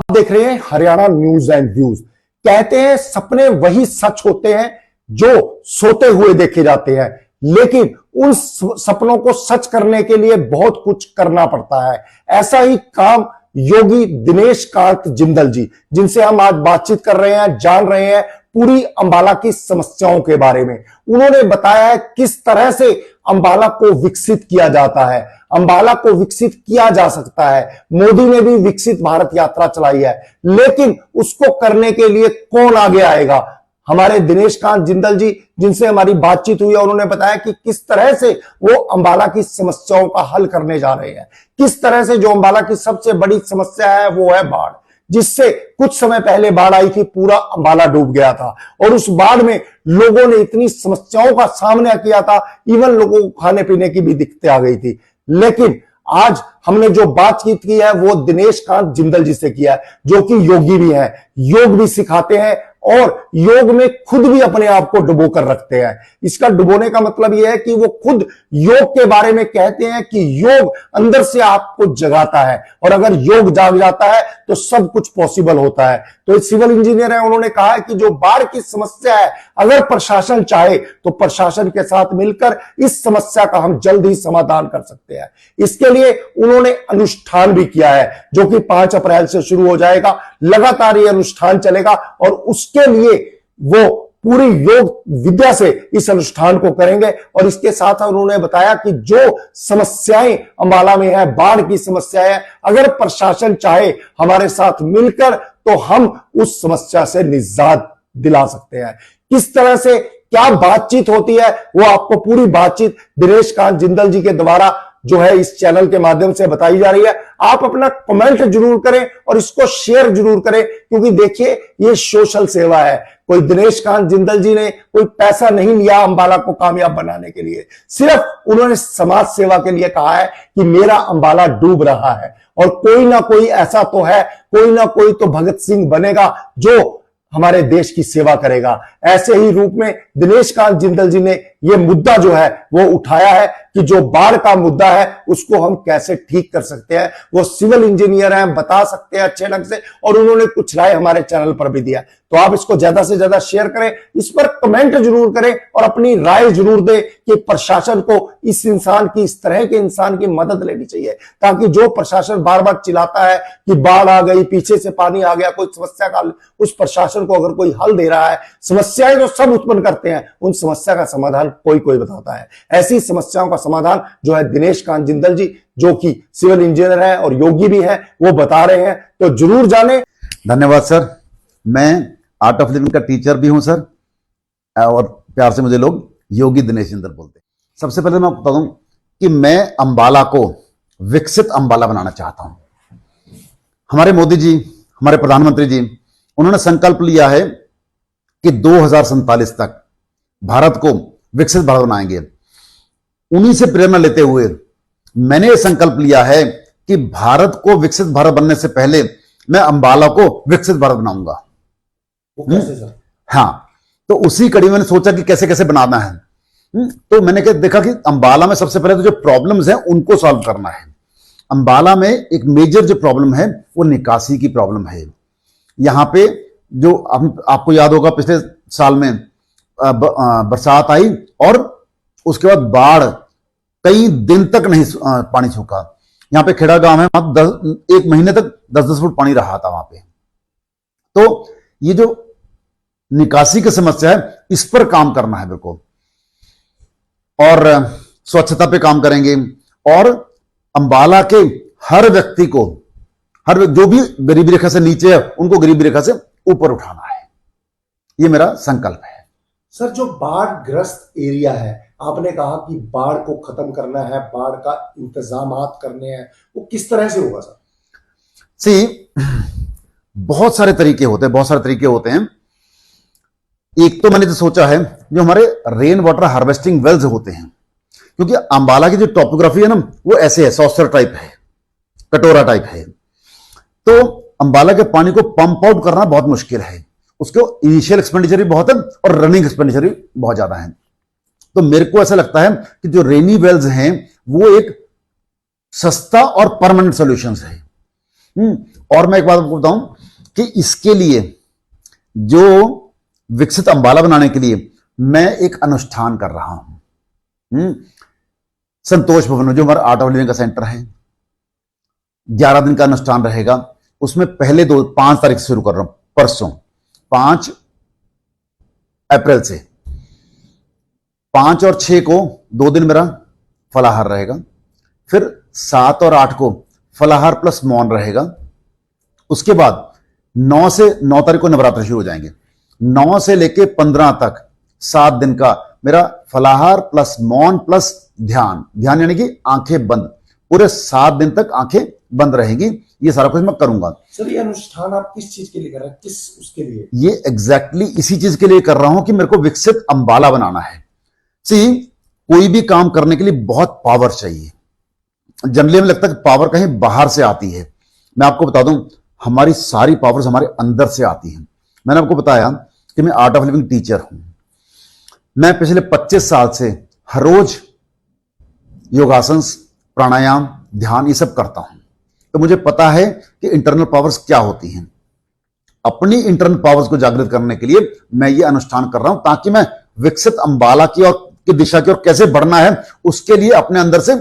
देख रहे हैं हरियाणा न्यूज एंड व्यूज। कहते हैं सपने वही सच होते हैं जो सोते हुए देखे जाते हैं, लेकिन उन सपनों को सच करने के लिए बहुत कुछ करना पड़ता है। ऐसा ही काम योगी दिनेश कांत जिंदल जी, जिनसे हम आज बातचीत कर रहे हैं, जान रहे हैं पूरी अंबाला की समस्याओं के बारे में। उन्होंने बताया है किस तरह से अंबाला को विकसित किया जाता है, अंबाला को विकसित किया जा सकता है। मोदी ने भी विकसित भारत यात्रा चलाई है, लेकिन उसको करने के लिए कौन आगे आएगा? हमारे दिनेश कांत जिंदल जी, जिनसे हमारी बातचीत हुई, उन्होंने बताया कि किस तरह से वो अंबाला की समस्याओं का हल करने जा रहे हैं। किस तरह से जो अंबाला की सबसे बड़ी समस्या है वो है बाढ़, जिससे कुछ समय पहले बाढ़ आई थी, पूरा अंबाला डूब गया था और उस बाढ़ में लोगों ने इतनी समस्याओं का सामना किया था, इवन लोगों को खाने पीने की भी दिक्कतें आ गई थी। लेकिन आज हमने जो बातचीत की है वो दिनेश कांत जिंदल जी से किया है, जो कि योगी भी है, योग भी सिखाते हैं और योग में खुद भी अपने आप को डुबो कर रखते हैं। इसका डुबोने का मतलब यह है कि वो खुद योग के बारे में कहते हैं कि योग अंदर से आपको जगाता है और अगर योग जाग जाता है तो सब कुछ पॉसिबल होता है। तो सिविल इंजीनियर है, उन्होंने कहा है कि जो बाढ़ की समस्या है, अगर प्रशासन चाहे तो प्रशासन के साथ मिलकर इस समस्या का हम जल्द ही समाधान कर सकते हैं। इसके लिए उन्होंने अनुष्ठान भी किया है, जो कि 5 अप्रैल से शुरू हो जाएगा। लगातार ये अनुष्ठान चलेगा और उसके लिए वो पूरी योग विद्या से इस अनुष्ठान को करेंगे। और इसके साथ उन्होंने बताया कि जो समस्याएं अंबाला में है, बाढ़ की समस्या है, अगर प्रशासन चाहे हमारे साथ मिलकर तो हम उस समस्या से निजात दिला सकते हैं। किस तरह से क्या बातचीत होती है वो आपको पूरी बातचीत दिनेश कांत जिंदल जी के द्वारा जो है इस चैनल के माध्यम से बताई जा रही है। आप अपना कमेंट जरूर करें और इसको शेयर जरूर करें, क्योंकि देखिए ये सोशल सेवा है। कोई दिनेश कांत जिंदल जी ने कोई पैसा नहीं लिया अंबाला को कामयाब बनाने के लिए, सिर्फ उन्होंने समाज सेवा के लिए कहा है कि मेरा अंबाला डूब रहा है और कोई ना कोई ऐसा तो है, कोई ना कोई तो भगत सिंह बनेगा जो हमारे देश की सेवा करेगा। ऐसे ही रूप में दिनेश कांत जिंदल जी ने यह मुद्दा जो है वो उठाया है कि जो बाढ़ का मुद्दा है उसको हम कैसे ठीक कर सकते हैं। वो सिविल इंजीनियर हैं, बता सकते हैं अच्छे ढंग से, और उन्होंने कुछ राय हमारे चैनल पर भी दिया। तो आप इसको ज्यादा से ज्यादा शेयर करें, इस पर कमेंट जरूर करें और अपनी राय जरूर दें कि प्रशासन को इस इंसान की, इस तरह के इंसान की मदद लेनी चाहिए, ताकि जो प्रशासन बार बार चिल्लाता है कि बाढ़ आ गई, पीछे से पानी आ गया, कोई समस्या का उस प्रशासन को अगर कोई हल दे रहा है, समस्याएं जो सब उत्पन्न करते हैं उन समस्या का समाधान कोई कोई बताता है। ऐसी समस्याओं का समाधान जो है दिनेश कांत जिंदल जी, जो कि सिविल इंजीनियर है और योगी भी है, वो बता रहे हैं। तो जरूर जाने। धन्यवाद सर। मैं आर्ट ऑफ लिविंग का टीचर भी हूं सर, और प्यार से मुझे लोग योगी दिनेश जिंदल बोलते हैं। सबसे पहले मैं बता दूं कि मैं अंबाला को विकसित अंबाला बनाना चाहता हूं। हमारे मोदी जी, हमारे प्रधानमंत्री जी, उन्होंने संकल्प लिया है कि 2047 तक भारत को विकसित भारत बनाएंगे। उन्हीं से प्रेरणा लेते हुए मैंने यह संकल्प लिया है कि भारत को विकसित भारत बनने से पहले मैं अंबाला को विकसित भारत बनाऊंगा। वो कैसे सर? हाँ, तो उसी कड़ी में मैंने सोचा कि कैसे कैसे बनाना है। तो मैंने देखा कि अंबाला में सबसे पहले तो जो प्रॉब्लम्स हैं उनको सॉल्व करना है। अंबाला में एक मेजर जो प्रॉब्लम है वो निकासी की प्रॉब्लम है। यहां पे जो आपको याद होगा पिछले साल में बरसात आई और उसके बाद बाढ़, कई दिन तक नहीं पानी सूखा। यहां पे खेड़ा गांव है, वहां 1 महीने तक 10-10 फुट पानी रहा था वहां पे। तो ये जो निकासी की समस्या है इस पर काम करना है मेरे को, और स्वच्छता पे काम करेंगे, और अंबाला के हर व्यक्ति को, जो भी गरीबी रेखा से नीचे है उनको गरीबी रेखा से ऊपर उठाना है। ये मेरा संकल्प है। सर, जो बाढ़ ग्रस्त एरिया है, आपने कहा कि बाढ़ को खत्म करना है, बाढ़ का इंतजामात करने हैं, वो किस तरह से होगा सर? बहुत सारे तरीके होते हैं। एक तो मैंने तो सोचा है जो हमारे रेन वाटर हार्वेस्टिंग वेल्स होते हैं, क्योंकि अंबाला की जो टॉपोग्राफी है ना वो ऐसे है, सॉसर टाइप है, कटोरा टाइप है। तो अंबाला के पानी को पंप आउट करना बहुत मुश्किल है। उसको इनिशियल एक्सपेंडिचर भी बहुत है और रनिंग एक्सपेंडिचर भी बहुत ज्यादा है। तो मेरे को ऐसा लगता है कि जो रेनी वेल्स हैं वो एक सस्ता और परमानेंट सॉल्यूशंस है। और मैं एक बात आपको बताऊं कि इसके लिए जो विकसित अंबाला बनाने के लिए मैं एक अनुष्ठान कर रहा हूं। संतोष भवन में जो हमारा आर्ट ऑफ लिविंग का सेंटर है, 11 दिन का अनुष्ठान रहेगा। उसमें पहले 5 तारीख से शुरू कर रहा हूं, परसों 5 अप्रैल से। 5 और 6 को 2 दिन मेरा फलाहार रहेगा, फिर 7 और 8 को फलाहार प्लस मौन रहेगा। उसके बाद 9 तारीख को नवरात्र शुरू हो जाएंगे। 9 से लेके 15 तक 7 दिन का मेरा फलाहार प्लस मौन प्लस ध्यान यानी कि आंखें बंद, पूरे 7 दिन तक आंखें बंद रहेगी। ये सारा कुछ मैं करूंगा। सर ये अनुष्ठान आप किस चीज के लिए कर रहे हैं, किस उसके लिए? ये एग्जैक्टली इसी चीज के लिए कर रहा हूं कि मेरे को विकसित अंबाला बनाना है। सी, कोई भी काम करने के लिए बहुत पावर चाहिए। जनरली हमें लगता है कि पावर कहीं बाहर से आती है। मैं आपको बता दूं, हमारी सारी पावर्स हमारे अंदर से आती हैं। मैंने आपको बताया कि मैं आर्ट ऑफ लिविंग टीचर हूं। मैं पिछले 25 साल से हर रोज योगासन, प्राणायाम, ध्यान ये सब करता हूं। तो मुझे पता है कि इंटरनल पावर्स क्या होती हैं। अपनी इंटरनल पावर्स को जागृत करने के लिए मैं ये अनुष्ठान कर रहा हूं, ताकि मैं विकसित अंबाला की दिशा की ओर कैसे बढ़ना है उसके लिए अपने अंदर से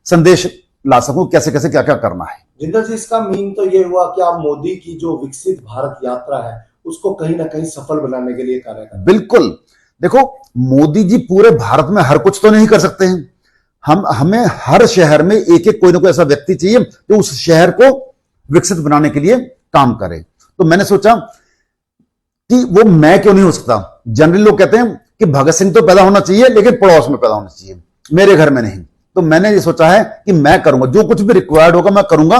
संदेश ला सकूं, कैसे कैसे क्या क्या करना है। जिंदल जी, इसका मीन तो ये हुआ कि आप मोदी की जो विकसित भारत यात्रा है उसको कहीं ना कहीं सफल बनाने के लिए कार्य कर। बिल्कुल। देखो, मोदी जी पूरे भारत में हर कुछ तो नहीं कर सकते हैं। हमें हर शहर में एक एक कोई ना कोई ऐसा व्यक्ति चाहिए जो उस शहर को विकसित बनाने के लिए काम करे। तो मैंने सोचा कि वो मैं क्यों नहीं हो सकता। जनरली लोग कहते हैं कि भगत सिंह तो पैदा होना चाहिए लेकिन पड़ोस में पैदा होना चाहिए, मेरे घर में नहीं। तो मैंने ये सोचा है कि मैं करूंगा, जो कुछ भी रिक्वायर्ड होगा मैं करूंगा।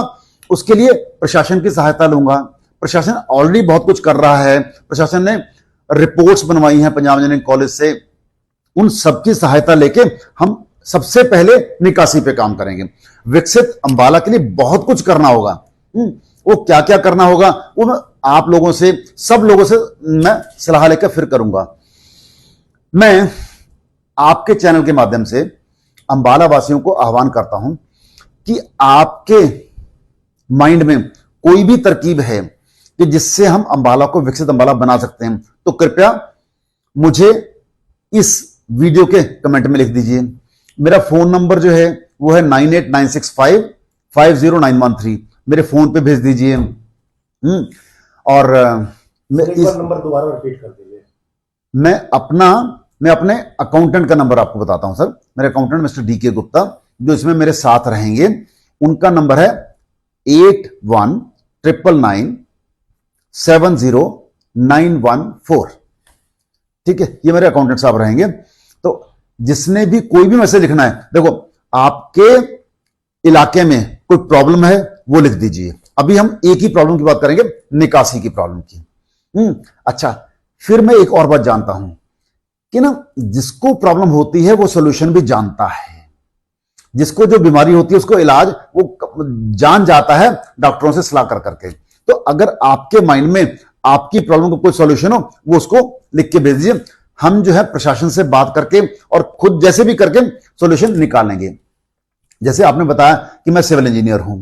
उसके लिए प्रशासन की सहायता लूंगा। प्रशासन ऑलरेडी बहुत कुछ कर रहा है। प्रशासन ने रिपोर्ट्स बनवाई हैं पंजाब इंजीनियरिंग कॉलेज से। उन सबकी सहायता लेके हम सबसे पहले निकासी पे काम करेंगे। विकसित अंबाला के लिए बहुत कुछ करना होगा। वो क्या क्या करना होगा वो मैं आप लोगों से, सब लोगों से मैं सलाह लेकर फिर करूंगा। मैं आपके चैनल के माध्यम से अंबाला वासियों को आह्वान करता हूं कि आपके माइंड में कोई भी तरकीब है कि जिससे हम अंबाला को विकसित अंबाला बना सकते हैं, तो कृपया मुझे इस वीडियो के कमेंट में लिख दीजिए। मेरा फोन नंबर जो है वो है 9896550913। मेरे फोन पे भेज दीजिए। और नंबर दोबारा रिपीट कर दीजिए। मैं अपने अकाउंटेंट का नंबर आपको बताता हूं सर। मेरे अकाउंटेंट मिस्टर DK गुप्ता जो इसमें मेरे साथ रहेंगे, उनका नंबर है 8199970914। ठीक है, ये मेरे अकाउंटेंट साहब रहेंगे। तो जिसने भी कोई भी मैसेज लिखना है, देखो आपके इलाके में कोई प्रॉब्लम है वो लिख दीजिए। अभी हम एक ही प्रॉब्लम की बात करेंगे, निकासी की प्रॉब्लम की। अच्छा, फिर मैं एक और बात जानता हूं कि ना, जिसको प्रॉब्लम होती है वो सॉल्यूशन भी जानता है। जिसको जो बीमारी होती है उसको इलाज वो जान जाता है डॉक्टरों से सलाह कर करके। तो अगर आपके माइंड में आपकी प्रॉब्लम का कोई सॉल्यूशन हो वो उसको लिख के भेज दीजिए। हम जो है प्रशासन से बात करके और खुद जैसे भी करके सॉल्यूशन निकालेंगे। जैसे आपने बताया कि मैं सिविल इंजीनियर हूं,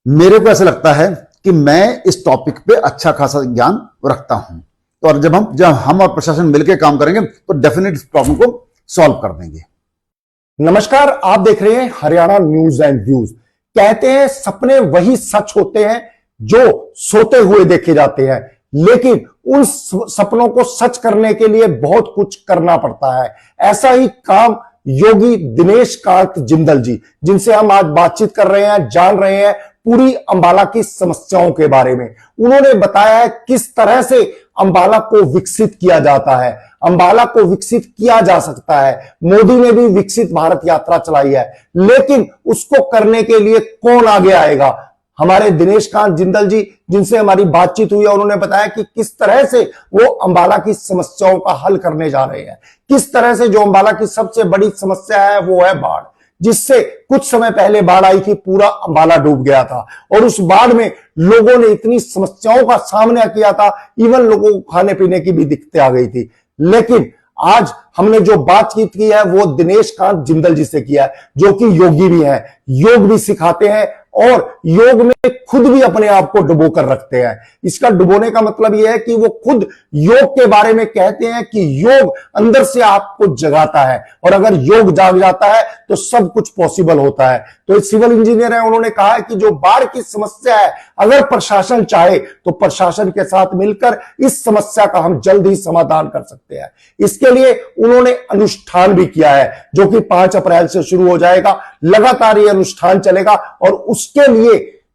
मेरे को ऐसा लगता है कि मैं इस टॉपिक पे अच्छा खासा ज्ञान रखता हूं। तो और जब हम और प्रशासन मिलकर काम करेंगे तो डेफिनेट इस प्रॉब्लम को सॉल्व कर देंगे। नमस्कार, आप देख रहे हैं हरियाणा न्यूज एंड व्यूज। कहते हैं सपने वही सच होते हैं जो सोते हुए देखे जाते हैं, लेकिन उन सपनों को सच करने के लिए बहुत कुछ करना पड़ता है। ऐसा ही काम योगी दिनेश कांत जिंदल जी, जिनसे हम आज बातचीत कर रहे हैं, जान रहे हैं पूरी अंबाला की समस्याओं के बारे में। उन्होंने बताया है किस तरह से अंबाला को विकसित किया जाता है, अंबाला को विकसित किया जा सकता है। मोदी ने भी विकसित भारत यात्रा चलाई है, लेकिन उसको करने के लिए कौन आगे आएगा? हमारे दिनेश कांत जिंदल जी, जिनसे हमारी बातचीत हुई है, उन्होंने बताया कि किस तरह से वो अंबाला की समस्याओं का हल करने जा रहे हैं। किस तरह से जो अंबाला की सबसे बड़ी समस्या है वो है बाढ़, जिससे कुछ समय पहले बाढ़ आई थी, पूरा अंबाला डूब गया था। और उस बाढ़ में लोगों ने इतनी समस्याओं का सामना किया था, इवन लोगों को खाने पीने की भी दिक्कतें आ गई थी। लेकिन आज हमने जो बातचीत की है वो दिनेश कांत जिंदल जी से किया है, जो कि योगी भी है, योग भी सिखाते हैं और योग में खुद भी अपने आप को डुबो कर रखते हैं। इसका डुबोने का मतलब यह है कि वो खुद योग के बारे में कहते हैं कि योग अंदर से आपको जगाता है, और अगर योग जाग जाता है तो सब कुछ पॉसिबल होता है। तो एक सिविल इंजीनियर है, उन्होंने कहा है कि जो बाढ़ की समस्या है, अगर प्रशासन चाहे तो प्रशासन के साथ मिलकर इस समस्या का हम जल्द ही समाधान कर सकते हैं। इसके लिए उन्होंने अनुष्ठान भी किया है, जो कि 5 अप्रैल से शुरू हो जाएगा। लगातार ये अनुष्ठान चलेगा और उसके लिए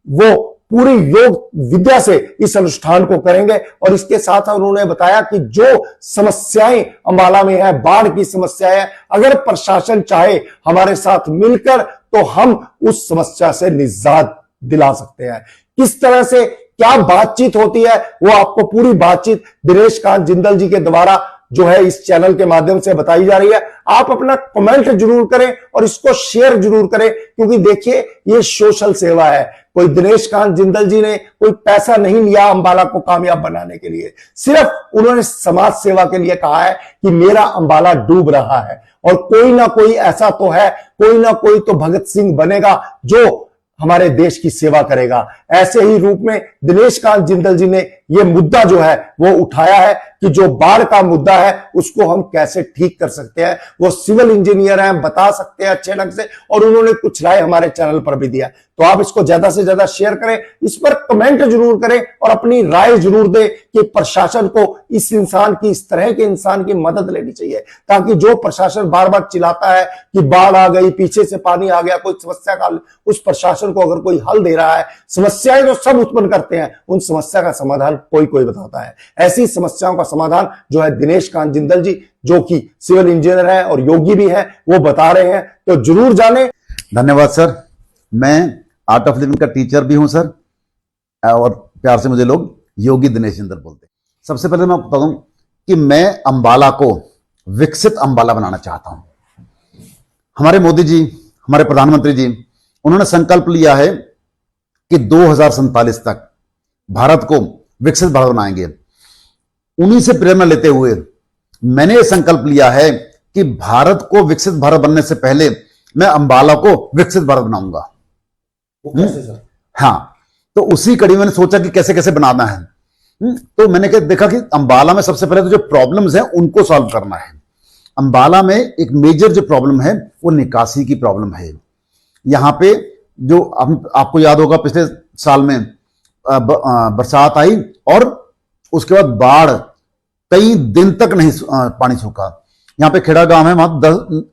वो पूरी योग विद्या से इस अनुष्ठान को करेंगे। और इसके साथ उन्होंने बताया कि जो समस्याएं अंबाला में है, बाढ़ की समस्या है, अगर प्रशासन चाहे हमारे साथ मिलकर तो हम उस समस्या से निजात दिला सकते हैं। किस तरह से क्या बातचीत होती है, वो आपको पूरी बातचीत दिनेश कांत जिंदल जी के द्वारा जो है इस चैनल के माध्यम से बताई जा रही है। आप अपना कमेंट जरूर करें और इसको शेयर जरूर करें, क्योंकि देखिए ये सोशल सेवा है। कोई दिनेश कांत जिंदल जी ने कोई पैसा नहीं लिया अंबाला को कामयाब बनाने के लिए, सिर्फ उन्होंने समाज सेवा के लिए कहा है कि मेरा अंबाला डूब रहा है और कोई ना कोई ऐसा तो है, कोई ना कोई तो भगत सिंह बनेगा जो हमारे देश की सेवा करेगा। ऐसे ही रूप में दिनेश कांत जिंदल जी ने यह मुद्दा जो है वो उठाया है कि जो बाढ़ का मुद्दा है उसको हम कैसे ठीक कर सकते हैं। वो सिविल इंजीनियर हैं, बता सकते हैं अच्छे ढंग से, और उन्होंने कुछ राय हमारे चैनल पर भी दिया। तो आप इसको ज्यादा से ज्यादा शेयर करें, इस पर कमेंट जरूर करें और अपनी राय जरूर दें कि प्रशासन को इस इंसान की, इस तरह के इंसान की मदद लेनी चाहिए, ताकि जो प्रशासन बार बार चिल्लाता है कि बाढ़ आ गई, पीछे से पानी आ गया, कोई समस्या का उस प्रशासन को अगर कोई हल दे रहा है, समस्याएं तो सब उत्पन्न करते हैं, उन समस्या का समाधान कोई कोई बताता है। ऐसी समस्याओं का समाधान जो है दिनेश कांत जिंदल जी, जो कि सिविल इंजीनियर है और योगी भी है, वो बता रहे हैं। तो जरूर जाने। धन्यवाद सर। मैं आर्ट ऑफ लिविंग का टीचर भी हूं सर, और प्यार से मुझे लोग योगी दिनेश जिंदल बोलते हैं। सबसे पहले मैं बता दूं कि मैं अंबाला को विकसित अंबाला बनाना चाहता हूं। हमारे मोदी जी, हमारे प्रधानमंत्री जी, उन्होंने संकल्प लिया है कि 2047 तक भारत को विकसित भारत बनाएंगे। उन्हीं से प्रेरणा लेते हुए मैंने यह संकल्प लिया है कि भारत को विकसित भारत बनने से पहले मैं अंबाला को विकसित भारत बनाऊंगा। वो कैसे सर? हाँ, तो उसी कड़ी में मैंने सोचा कि कैसे कैसे बनाना है। तो मैंने देखा कि अंबाला में सबसे पहले तो जो प्रॉब्लम्स हैं उनको सॉल्व करना है। अंबाला में एक मेजर जो प्रॉब्लम है वो निकासी की प्रॉब्लम है। यहां पे जो आपको याद होगा पिछले साल में बरसात आई और उसके बाद बाढ़, कई दिन तक नहीं पानी सूखा। यहां पे खेड़ा गांव है, वहां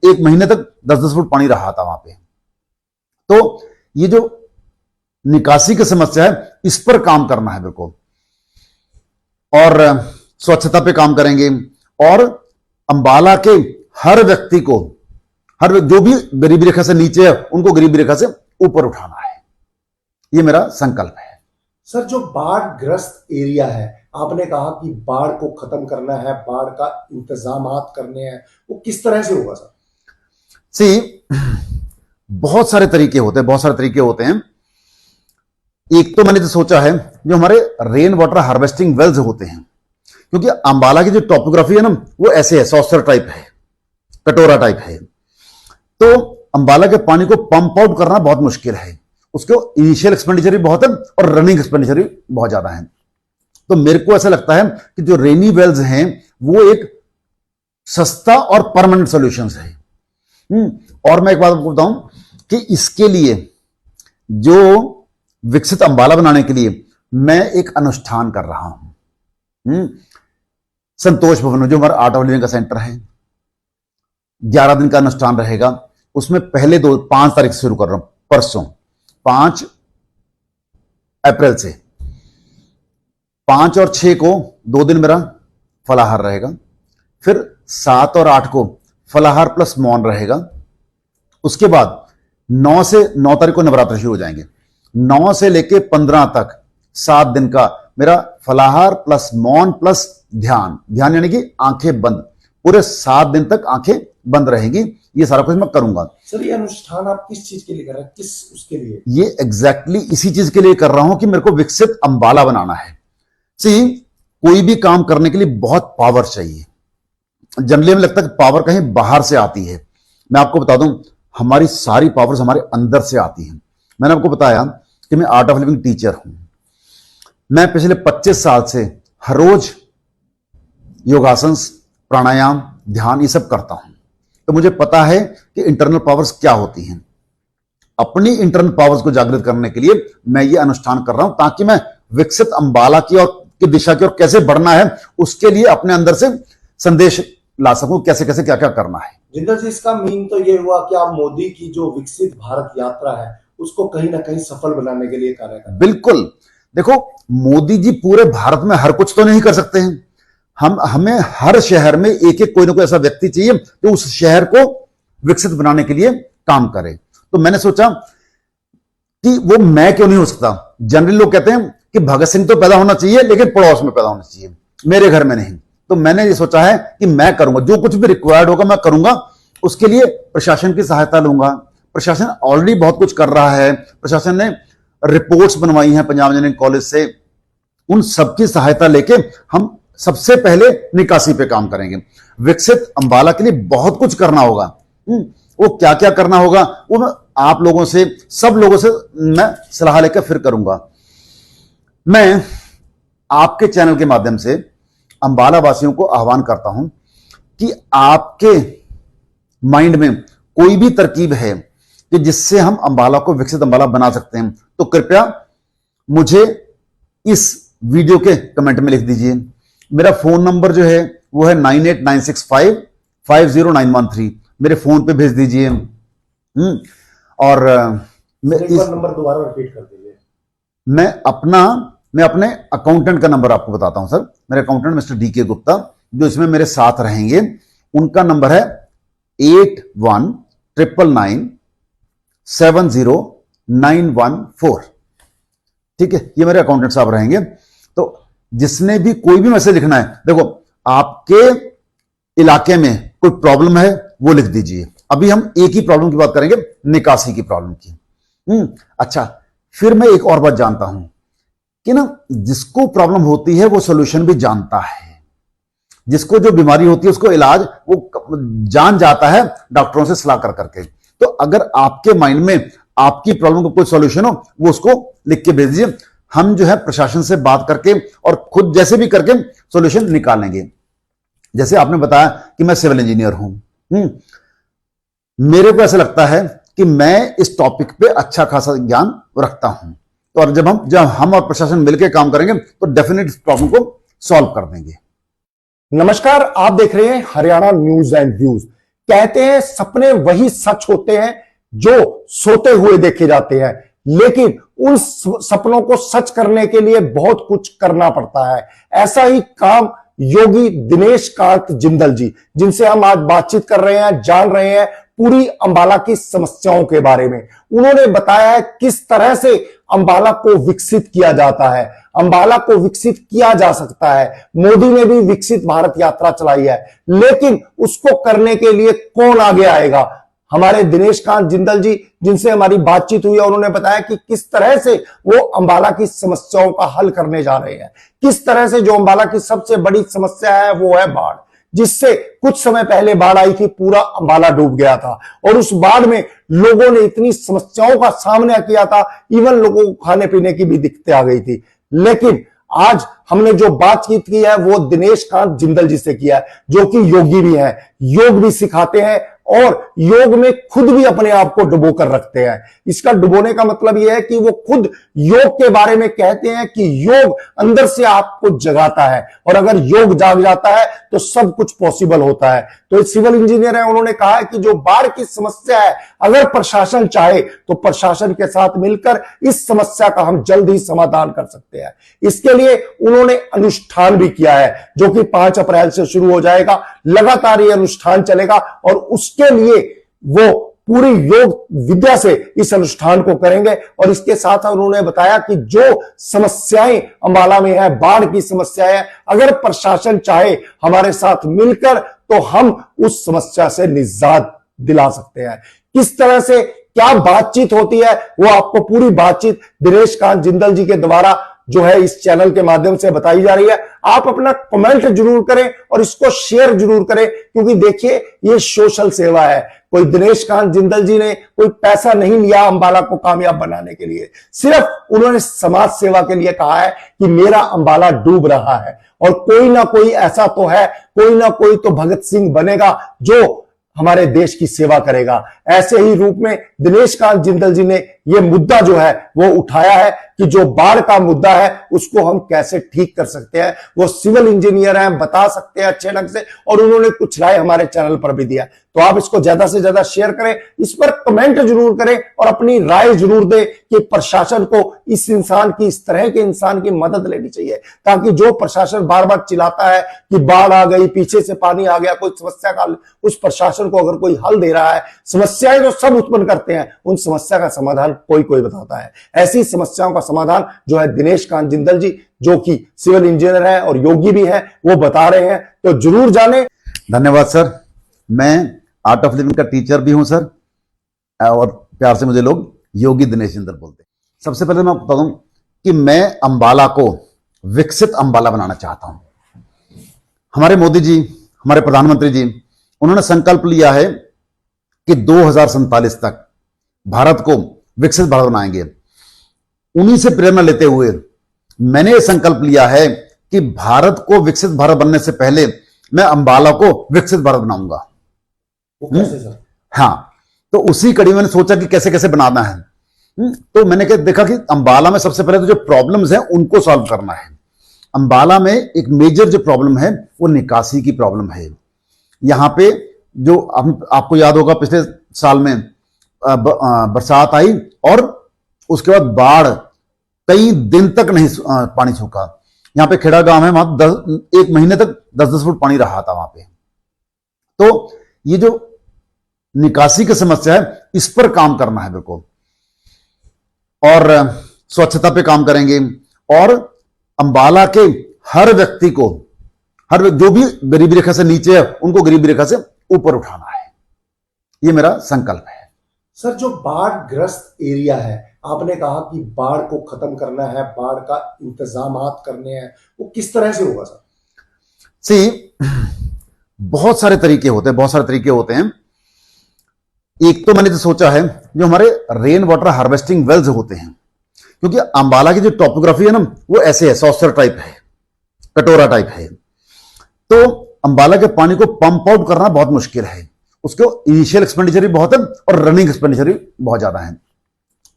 1 महीने तक 10-10 फुट पानी रहा था वहां पे। तो ये जो निकासी की समस्या है, इस पर काम करना है मेरे को, और स्वच्छता पे काम करेंगे, और अंबाला के हर व्यक्ति को, जो भी गरीबी रेखा से नीचे है उनको गरीबी रेखा से ऊपर उठाना है। ये मेरा संकल्प है। सर, जो बाढ़ ग्रस्त एरिया है, आपने कहा कि बाढ़ को खत्म करना है, बाढ़ का इंतजामात करने हैं, वो किस तरह से होगा सर? बहुत सारे तरीके होते हैं। एक तो मैंने तो सोचा है जो हमारे रेन वाटर हार्वेस्टिंग वेल्स होते हैं, क्योंकि अंबाला की जो टॉपोग्राफी है ना वो ऐसे है, सॉसर टाइप है, कटोरा टाइप है। तो अंबाला के पानी को पंप आउट करना बहुत मुश्किल है। उसको इनिशियल एक्सपेंडिचर भी बहुत है और रनिंग एक्सपेंडिचर भी बहुत ज्यादा है। तो मेरे को ऐसा लगता है कि जो रेनी वेल्स हैं वो एक सस्ता और परमानेंट सॉल्यूशंस है। और मैं एक बात आपको बताऊं कि इसके लिए, जो विकसित अंबाला बनाने के लिए मैं एक अनुष्ठान कर रहा हूं। संतोष भवन में जो हमारा आर्ट ऑफ लिविंग का सेंटर है, 11 दिन का अनुष्ठान रहेगा। उसमें पहले 5 तारीख से शुरू कर रहा हूं, परसों 5 अप्रैल से। 5 और 6 को 2 दिन मेरा फलाहार रहेगा। फिर 7 और 8 को फलाहार प्लस मौन रहेगा। उसके बाद 9 तारीख को नवरात्र शुरू हो जाएंगे। 9 से लेके 15 तक 7 दिन का मेरा फलाहार प्लस मौन प्लस ध्यान यानी कि आंखें बंद, पूरे 7 दिन तक आंखें बंद रहेंगी। ये सारा कुछ मैं करूंगा। सर, ये अनुष्ठान आप किस चीज के लिए कर रहे हैं, किस उसके लिए? ये एग्जैक्टली इसी चीज के लिए कर रहा हूं कि मेरे को विकसित अंबाला बनाना है। कोई भी काम करने के लिए बहुत पावर चाहिए। जनरली हमें लगता है कि पावर कहीं बाहर से आती है। मैं आपको बता दूं, हमारी सारी पावर्स हमारे अंदर से आती हैं। मैंने आपको बताया कि मैं आर्ट ऑफ लिविंग टीचर हूं। मैं पिछले 25 साल से हर रोज योगासन, प्राणायाम, ध्यान ये सब करता हूं। तो मुझे पता है कि इंटरनल पावर्स क्या होती हैं। अपनी इंटरनल पावर्स को जागृत करने के लिए मैं ये अनुष्ठान कर रहा हूं, ताकि मैं विकसित अंबाला की दिशा की ओर कैसे बढ़ना है उसके लिए अपने अंदर से संदेश ला सकूं, कैसे कैसे क्या क्या करना है। जिंदल जी, इसका मीन तो ये हुआ कि आप मोदी की जो विकसित भारत यात्रा है उसको कहीं ना कहीं सफल बनाने के लिए कार्य कर। बिल्कुल। देखो, मोदी जी पूरे भारत में हर कुछ तो नहीं कर सकते हैं। हमें हर शहर में एक एक कोई ना कोई ऐसा व्यक्ति चाहिए जो उस शहर को विकसित बनाने के लिए काम करे। तो मैंने सोचा कि वो मैं क्यों नहीं हो सकता। जनरली लोग कहते हैं कि भगत सिंह तो पैदा होना चाहिए लेकिन पड़ोस में पैदा होना चाहिए, मेरे घर में नहीं। तो मैंने ये सोचा है कि मैं करूंगा, जो कुछ भी रिक्वायर्ड होगा मैं करूंगा। उसके लिए प्रशासन की सहायता लूंगा। प्रशासन ऑलरेडी बहुत कुछ कर रहा है। प्रशासन ने रिपोर्ट्स बनवाई हैं पंजाब इंजीनियरिंग कॉलेज से। उन सबकी सहायता लेके हम सबसे पहले निकासी पे काम करेंगे। विकसित अंबाला के लिए बहुत कुछ करना होगा। वो क्या क्या करना होगा वो मैं आप लोगों से, सब लोगों से मैं सलाह लेकर फिर करूंगा। मैं आपके चैनल के माध्यम से अंबाला वासियों को आह्वान करता हूं कि आपके माइंड में कोई भी तरकीब है कि जिससे हम अंबाला को विकसित अंबाला बना सकते हैं, तो कृपया मुझे इस वीडियो के कमेंट में लिख दीजिए। मेरा फोन नंबर जो है वो है 9896550913। मेरे फोन पे भेज दीजिए। और नंबर दोबारा रिपीट कर दीजिए। मैं अपने अकाउंटेंट का नंबर आपको बताता हूं सर। मेरे अकाउंटेंट मिस्टर DK गुप्ता जो इसमें मेरे साथ रहेंगे, उनका नंबर है 8199970914। ठीक है, ये मेरे अकाउंटेंट साहब रहेंगे। तो जिसने भी कोई भी मैसेज लिखना है, देखो आपके इलाके में कोई प्रॉब्लम है वो लिख दीजिए। अभी हम एक ही प्रॉब्लम की बात करेंगे, निकासी की प्रॉब्लम की। अच्छा, फिर मैं एक और बात जानता हूं कि ना, जिसको प्रॉब्लम होती है वो सॉल्यूशन भी जानता है। जिसको जो बीमारी होती है उसको इलाज वो जान जाता है डॉक्टरों से सलाह कर करके। तो अगर आपके माइंड में आपकी प्रॉब्लम का कोई सॉल्यूशन हो वो उसको लिख के भेज दीजिए। हम जो है प्रशासन से बात करके और खुद जैसे भी करके सॉल्यूशन निकालेंगे। जैसे आपने बताया कि मैं सिविल इंजीनियर हूं, मेरे को ऐसा लगता है कि मैं इस टॉपिक पे अच्छा खासा ज्ञान रखता हूं। तो और जब हम और प्रशासन मिलकर काम करेंगे तो डेफिनेट इस प्रॉब्लम को सॉल्व कर देंगे। नमस्कार, आप देख रहे हैं हरियाणा न्यूज एंड व्यूज। कहते हैं सपने वही सच होते हैं जो सोते हुए देखे जाते हैं, लेकिन उन सपनों को सच करने के लिए बहुत कुछ करना पड़ता है। ऐसा ही काम योगी दिनेश कांत जिंदल जी, जिनसे हम आज बातचीत कर रहे हैं, जान रहे हैं पूरी अंबाला की समस्याओं के बारे में। उन्होंने बताया है किस तरह से अंबाला को विकसित किया जाता है, अंबाला को विकसित किया जा सकता है। मोदी ने भी विकसित भारत यात्रा चलाई है, लेकिन उसको करने के लिए कौन आगे आएगा? हमारे दिनेश कांत जिंदल जी, जिनसे हमारी बातचीत हुई, उन्होंने बताया कि किस तरह से वो अंबाला की समस्याओं का हल करने जा रहे हैं। किस तरह से जो अंबाला की सबसे बड़ी समस्या है वो है बाढ़, जिससे कुछ समय पहले बाढ़ आई थी, पूरा अंबाला डूब गया था। और उस बाढ़ में लोगों ने इतनी समस्याओं का सामना किया था, इवन लोगों को खाने पीने की भी दिक्कतें आ गई थी। लेकिन आज हमने जो बातचीत की है वो दिनेश कांत जिंदल जी से किया है, जो कि योगी भी है, योग भी सिखाते हैं और योग में खुद भी अपने आप को डुबो कर रखते हैं। इसका डुबोने का मतलब यह है कि वो खुद योग के बारे में कहते हैं कि योग अंदर से आपको जगाता है, और अगर योग जाग जाता है तो सब कुछ पॉसिबल होता है। तो सिविल इंजीनियर है, उन्होंने कहा है कि जो बाढ़ की समस्या है, अगर प्रशासन चाहे तो प्रशासन के साथ मिलकर इस समस्या का हम जल्द ही समाधान कर सकते हैं। इसके लिए उन्होंने अनुष्ठान भी किया है, जो कि 5 अप्रैल से शुरू हो जाएगा। लगातार ये अनुष्ठान चलेगा और उसके लिए वो पूरी योग विद्या से इस अनुष्ठान को करेंगे। और इसके साथ उन्होंने बताया कि जो समस्याएं अंबाला में है, बाढ़ की समस्या है, अगर प्रशासन चाहे हमारे साथ मिलकर तो हम उस समस्या से निजात दिला सकते हैं। किस तरह से क्या बातचीत होती है वो आपको पूरी बातचीत दिनेश कांत जिंदल जी के द्वारा जो है इस चैनल के माध्यम से बताई जा रही है। आप अपना कमेंट जरूर करें और इसको शेयर जरूर करें, क्योंकि देखिए ये सोशल सेवा है। कोई दिनेश कांत जिंदल जी ने कोई पैसा नहीं लिया अंबाला को कामयाब बनाने के लिए, सिर्फ उन्होंने समाज सेवा के लिए कहा है कि मेरा अंबाला डूब रहा है और कोई ना कोई ऐसा तो है, कोई ना कोई तो भगत सिंह बनेगा जो हमारे देश की सेवा करेगा। ऐसे ही रूप में दिनेश कांत जिंदल जी ने यह मुद्दा जो है वो उठाया है कि जो बाढ़ का मुद्दा है उसको हम कैसे ठीक कर सकते हैं। वो सिविल इंजीनियर हैं, बता सकते हैं अच्छे ढंग से, और उन्होंने कुछ राय हमारे चैनल पर भी दिया। तो आप इसको ज्यादा से ज्यादा शेयर करें, इस पर कमेंट जरूर करें और अपनी राय जरूर दें कि प्रशासन को इस इंसान की, इस तरह के इंसान की मदद लेनी चाहिए, ताकि जो प्रशासन बार बार चिल्लाता है कि बाढ़ आ गई, पीछे से पानी आ गया, कोई समस्या का उस प्रशासन को अगर कोई हल दे रहा है, समस्याएं जो सब उत्पन्न करते हैं उन समस्या का समाधान कोई कोई बताता है। ऐसी समस्याओं का समाधान जो है दिनेश कांत जिंदल जी, जो कि सिविल इंजीनियर है और योगी भी है, वो बता रहे हैं। तो जरूर जाने। धन्यवाद सर। मैं आर्ट ऑफ लिविंग का टीचर भी हूं सर, और प्यार से मुझे लोग योगी दिनेश जिंदल बोलते हैं। सबसे पहले मैं बता दूं कि मैं अंबाला को विकसित अंबाला बनाना चाहता हूं। हमारे मोदी जी, हमारे प्रधानमंत्री जी, उन्होंने संकल्प लिया है कि 2047 तक भारत को विकसित भारत बनाएंगे। उन्हीं से प्रेरणा लेते हुए मैंने यह संकल्प लिया है कि भारत को विकसित भारत बनने से पहले मैं अंबाला को विकसित भारत बनाऊंगा। वो कैसे सर? हाँ, तो उसी कड़ी में मैंने सोचा कि कैसे कैसे बनाना है। तो मैंने देखा कि अंबाला में सबसे पहले तो जो प्रॉब्लम्स हैं उनको सॉल्व करना है। अंबाला में एक मेजर जो प्रॉब्लम है वो निकासी की प्रॉब्लम है। यहां पे जो आपको याद होगा पिछले साल में बरसात आई और उसके बाद बाढ़, कई दिन तक नहीं पानी सूखा। यहां पे खेड़ा गांव है, वहां 1 महीने तक 10-10 फुट पानी रहा था वहां पे। तो ये जो निकासी की समस्या है इस पर काम करना है मेरे को, और स्वच्छता पे काम करेंगे, और अंबाला के हर व्यक्ति को, जो भी गरीबी रेखा से नीचे है उनको गरीबी रेखा से ऊपर उठाना है। ये मेरा संकल्प है। सर, जो बाढ़ ग्रस्त एरिया है, आपने कहा कि बाढ़ को खत्म करना है, बाढ़ का इंतजामात करने हैं, वो किस तरह से होगा सर? बहुत सारे तरीके होते हैं। एक तो मैंने तो सोचा है जो हमारे रेन वाटर हार्वेस्टिंग वेल्स होते हैं, क्योंकि अंबाला की जो टॉपोग्राफी है ना वो ऐसे है, सॉसर टाइप है, कटोरा टाइप है। तो अंबाला के पानी को पंप आउट करना बहुत मुश्किल है। उसको इनिशियल एक्सपेंडिचर भी बहुत है और रनिंग एक्सपेंडिचर भी बहुत ज्यादा है।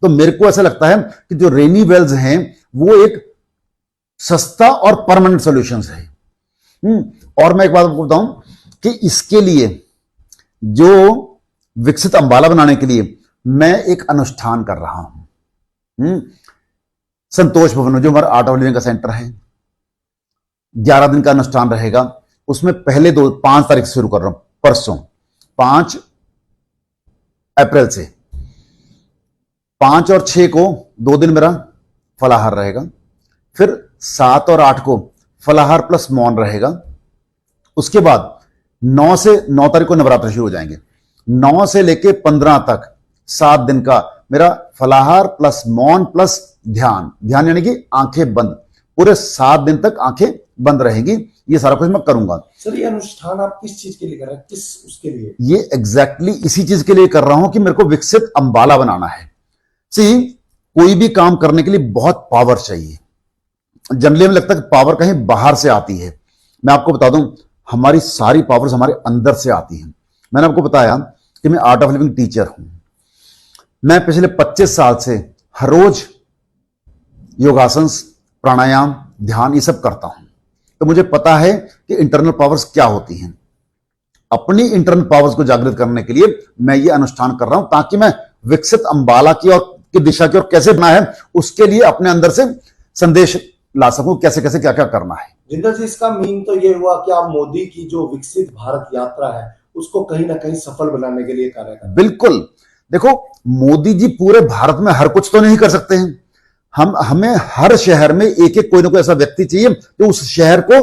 तो मेरे को ऐसा लगता है कि जो रेनी वेल्स हैं वो एक सस्ता और परमानेंट सॉल्यूशंस है। और मैं एक बात आपको बताऊं कि इसके लिए, जो विकसित अंबाला बनाने के लिए मैं एक अनुष्ठान कर रहा हूं। संतोष भवन में जो हमारा आर्ट ऑफ लिविंग का सेंटर है, 11 दिन का अनुष्ठान रहेगा। उसमें पहले 5 तारीख से शुरू कर रहा हूं, परसों 5 अप्रैल से। 5 और 6 को 2 दिन मेरा फलाहार रहेगा, फिर 7 और 8 को फलाहार प्लस मौन रहेगा। उसके बाद 9 तारीख को नवरात्र शुरू हो जाएंगे। 9 से लेके 15 तक 7 दिन का मेरा फलाहार प्लस मौन प्लस ध्यान यानी कि आंखें बंद, पूरे 7 दिन तक आंखें बंद रहेगी। ये सारा कुछ मैं करूंगा। सर, ये अनुष्ठान आप किस चीज के लिए कर रहे हैं, किस उसके लिए? ये एग्जैक्टली इसी चीज के लिए कर रहा हूं कि मेरे को विकसित अंबाला बनाना है। कोई भी काम करने के लिए बहुत पावर चाहिए। जनरली में लगता है कि पावर कहीं बाहर से आती है। मैं आपको बता दूं, हमारी सारी पावर्स हमारे अंदर से आती हैं। मैंने आपको बताया कि मैं आर्ट ऑफ लिविंग टीचर हूं। मैं पिछले 25 साल से हर रोज योगासन, प्राणायाम, ध्यान ये सब करता हूं। तो मुझे पता है कि इंटरनल पावर्स क्या होती हैं। अपनी इंटरनल पावर्स को जागृत करने के लिए मैं ये अनुष्ठान कर रहा हूं, ताकि मैं विकसित अंबाला की दिशा की ओर कैसे बनना है उसके लिए अपने अंदर से संदेश ला सकूं, कैसे कैसे क्या क्या करना है। जिंदल जी, इसका मीन तो ये हुआ कि आप मोदी की जो विकसित भारत यात्रा है उसको कहीं ना कहीं सफल बनाने के लिए कार्य कर। बिल्कुल। देखो, मोदी जी पूरे भारत में हर कुछ तो नहीं कर सकते हैं। हमें हर शहर में एक एक कोई ना कोई ऐसा व्यक्ति चाहिए जो उस शहर को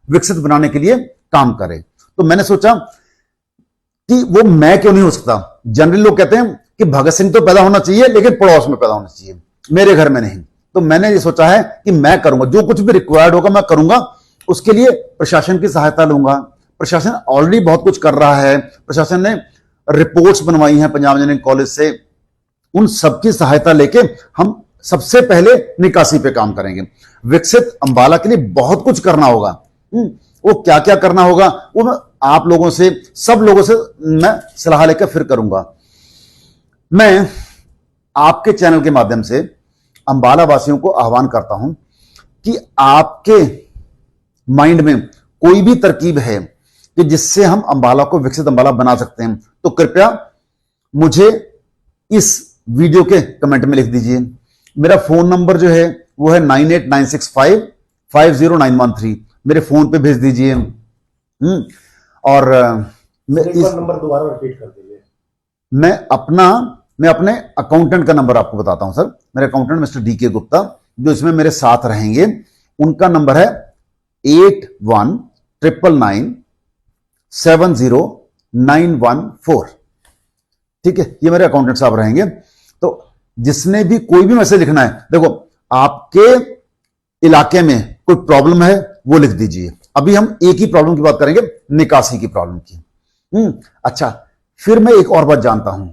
विकसित बनाने के लिए काम करे। तो मैंने सोचा कि वो मैं क्यों नहीं हो सकता। जनरली लोग कहते हैं कि भगत सिंह तो पैदा होना चाहिए लेकिन पड़ोस में पैदा होना चाहिए, मेरे घर में नहीं। तो मैंने ये सोचा है कि मैं करूंगा, जो कुछ भी रिक्वायर्ड होगा मैं करूंगा। उसके लिए प्रशासन की सहायता लूंगा। प्रशासन ऑलरेडी बहुत कुछ कर रहा है। प्रशासन ने रिपोर्ट्स बनवाई हैं पंजाब इंजीनियरिंग कॉलेज से, उन सबकी सहायता लेके हम सबसे पहले निकासी पे काम करेंगे। विकसित अंबाला के लिए बहुत कुछ करना होगा। वो क्या क्या करना होगा वो मैं आप लोगों से, सब लोगों से मैं सलाह लेकर फिर करूंगा। मैं आपके चैनल के माध्यम से अंबाला वासियों को आह्वान करता हूं कि आपके माइंड में कोई भी तरकीब है कि जिससे हम अंबाला को विकसित अंबाला बना सकते हैं, तो कृपया मुझे इस वीडियो के कमेंट में लिख दीजिए। मेरा फोन नंबर जो है वो है 9896550913। मेरे फोन पे भेज दीजिए। और नंबर दोबारा रिपीट कर दीजिए। मैं अपने अकाउंटेंट का नंबर आपको बताता हूं सर। मेरे अकाउंटेंट मिस्टर DK गुप्ता जो इसमें मेरे साथ रहेंगे, उनका नंबर है 8199970914। ठीक है, ये मेरे अकाउंटेंट साहब रहेंगे। तो जिसने भी कोई भी मैसेज लिखना है, देखो आपके इलाके में कोई प्रॉब्लम है वो लिख दीजिए। अभी हम एक ही प्रॉब्लम की बात करेंगे, निकासी की प्रॉब्लम की। अच्छा, फिर मैं एक और बात जानता हूं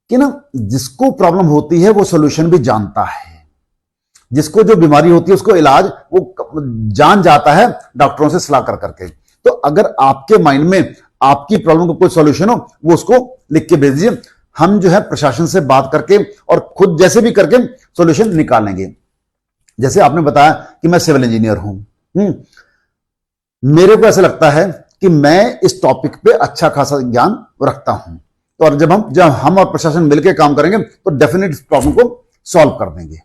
कि ना, जिसको प्रॉब्लम होती है वो सॉल्यूशन भी जानता है। जिसको जो बीमारी होती है उसको इलाज वो जान जाता है डॉक्टरों से सलाह कर करके। तो अगर आपके माइंड में आपकी प्रॉब्लम का कोई सॉल्यूशन हो, वो उसको लिख के भेज दीजिए। हम जो है प्रशासन से बात करके और खुद जैसे भी करके सॉल्यूशन निकालेंगे। जैसे आपने बताया कि मैं सिविल इंजीनियर हूं, मेरे को ऐसा लगता है कि मैं इस टॉपिक पे अच्छा खासा ज्ञान रखता हूं। तो और जब हम और प्रशासन मिलकर काम करेंगे तो डेफिनेट इस प्रॉब्लम को सॉल्व कर देंगे।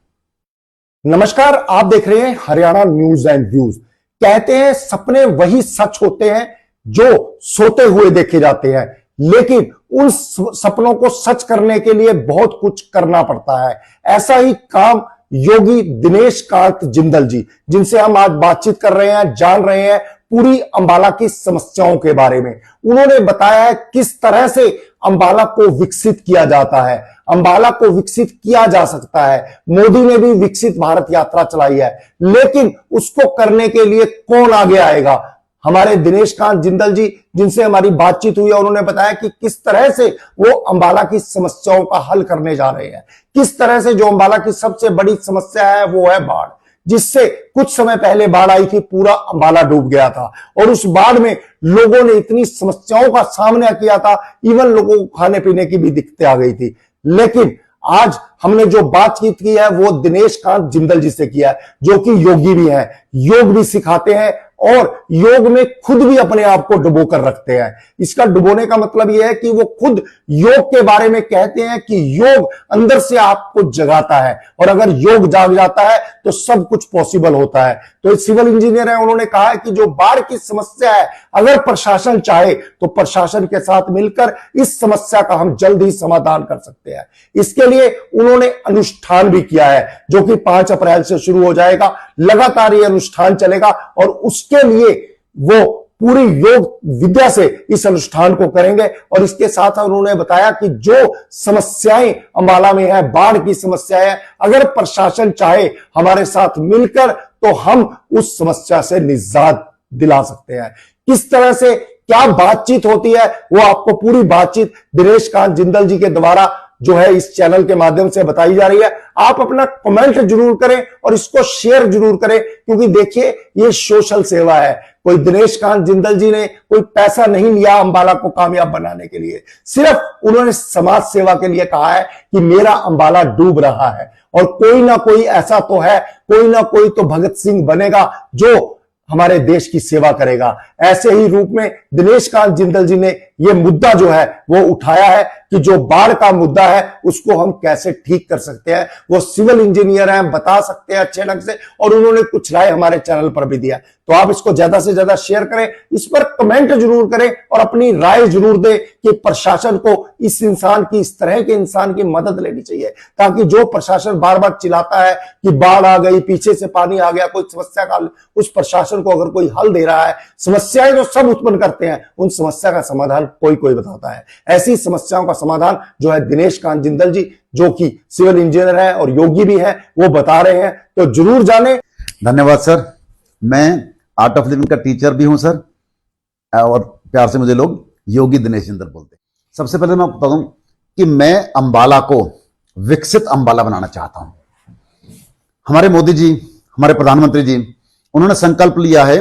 नमस्कार, आप देख रहे हैं हरियाणा न्यूज एंड व्यूज। कहते हैं सपने वही सच होते हैं जो सोते हुए देखे जाते हैं, लेकिन उन सपनों को सच करने के लिए बहुत कुछ करना पड़ता है। ऐसा ही काम योगी दिनेश कांत जिंदल जी, जिनसे हम आज बातचीत कर रहे हैं, जान रहे हैं पूरी अंबाला की समस्याओं के बारे में। उन्होंने बताया है किस तरह से अंबाला को विकसित किया जाता है, अंबाला को विकसित किया जा सकता है। मोदी ने भी विकसित भारत यात्रा चलाई है, लेकिन उसको करने के लिए कौन आगे आएगा? हमारे दिनेश कांत जिंदल जी, जिनसे हमारी बातचीत हुई है, उन्होंने बताया कि किस तरह से वो अंबाला की समस्याओं का हल करने जा रहे हैं। किस तरह से जो अंबाला की सबसे बड़ी समस्या है वो है बाढ़, जिससे कुछ समय पहले बाढ़ आई थी, पूरा अंबाला डूब गया था। और उस बाढ़ में लोगों ने इतनी समस्याओं का सामना किया था, इवन लोगों को खाने पीने की भी दिक्कतें आ गई थी। लेकिन आज हमने जो बातचीत की है वो दिनेश कांत जिंदल जी से किया है, जो कि योगी भी है, योग भी सिखाते हैं और योग में खुद भी अपने आप को डुबो कर रखते हैं। इसका डुबोने का मतलब यह है कि वो खुद योग के बारे में कहते हैं कि योग अंदर से आपको जगाता है, और अगर योग जाग जाता है तो सब कुछ पॉसिबल होता है। तो सिविल इंजीनियर है, उन्होंने कहा है कि जो बाढ़ की समस्या है, अगर प्रशासन चाहे तो प्रशासन के साथ मिलकर इस समस्या का हम जल्द ही समाधान कर सकते हैं। इसके लिए उन्होंने अनुष्ठान भी किया है, जो कि 5 अप्रैल से शुरू हो जाएगा। लगातार ये अनुष्ठान चलेगा और उसके लिए वो पूरी योग विद्या से इस अनुष्ठान को करेंगे। और इसके साथ उन्होंने बताया कि जो समस्याएं अंबाला में है, बाढ़ की समस्या है, अगर प्रशासन चाहे हमारे साथ मिलकर तो हम उस समस्या से निजात दिला सकते हैं। किस तरह से क्या बातचीत होती है वो आपको पूरी बातचीत दिनेश कांत जिंदल जी के द्वारा जो है इस चैनल के माध्यम से बताई जा रही है। आप अपना कमेंट जरूर करें और इसको शेयर जरूर करें, क्योंकि देखिए ये सोशल सेवा है। कोई दिनेश कांत जिंदल जी ने कोई पैसा नहीं लिया अंबाला को कामयाब बनाने के लिए, सिर्फ उन्होंने समाज सेवा के लिए कहा है कि मेरा अंबाला डूब रहा है और कोई ना कोई ऐसा तो है, कोई ना कोई तो भगत सिंह बनेगा जो हमारे देश की सेवा करेगा। ऐसे ही रूप में दिनेश कांत जिंदल जी ने यह मुद्दा जो है वो उठाया है कि जो बाढ़ का मुद्दा है उसको हम कैसे ठीक कर सकते हैं। वो सिविल इंजीनियर हैं, बता सकते हैं अच्छे ढंग से, और उन्होंने कुछ राय हमारे चैनल पर भी दिया। तो आप इसको ज्यादा से ज्यादा शेयर करें, इस पर कमेंट जरूर करें और अपनी राय जरूर दें कि प्रशासन को इस इंसान की, इस तरह के इंसान की मदद लेनी चाहिए, ताकि जो प्रशासन बार बार चिल्लाता है कि बाढ़ आ गई, पीछे से पानी आ गया, कोई समस्या का उस प्रशासन को अगर कोई हल दे रहा है, समस्याएं जो सब उत्पन्न करते हैं उन समस्या का समाधान कोई कोई बताता है। ऐसी समस्याओं का समाधान जो है दिनेश कांत जिंदल जी, जो कि सिविल इंजीनियर है और योगी भी है, वो बता रहे हैं, तो जरूर जाने। धन्यवाद सर। मैं आर्ट ऑफ लिविंग का टीचर भी हूं सर, और प्यार से मुझे लोग योगी दिनेश जिंदल बोलते हैं। सबसे पहले मैं बता दूं कि मैं अंबाला को विकसित अंबाला बनाना चाहता हूं। हमारे मोदी जी, हमारे प्रधानमंत्री जी, उन्होंने संकल्प लिया है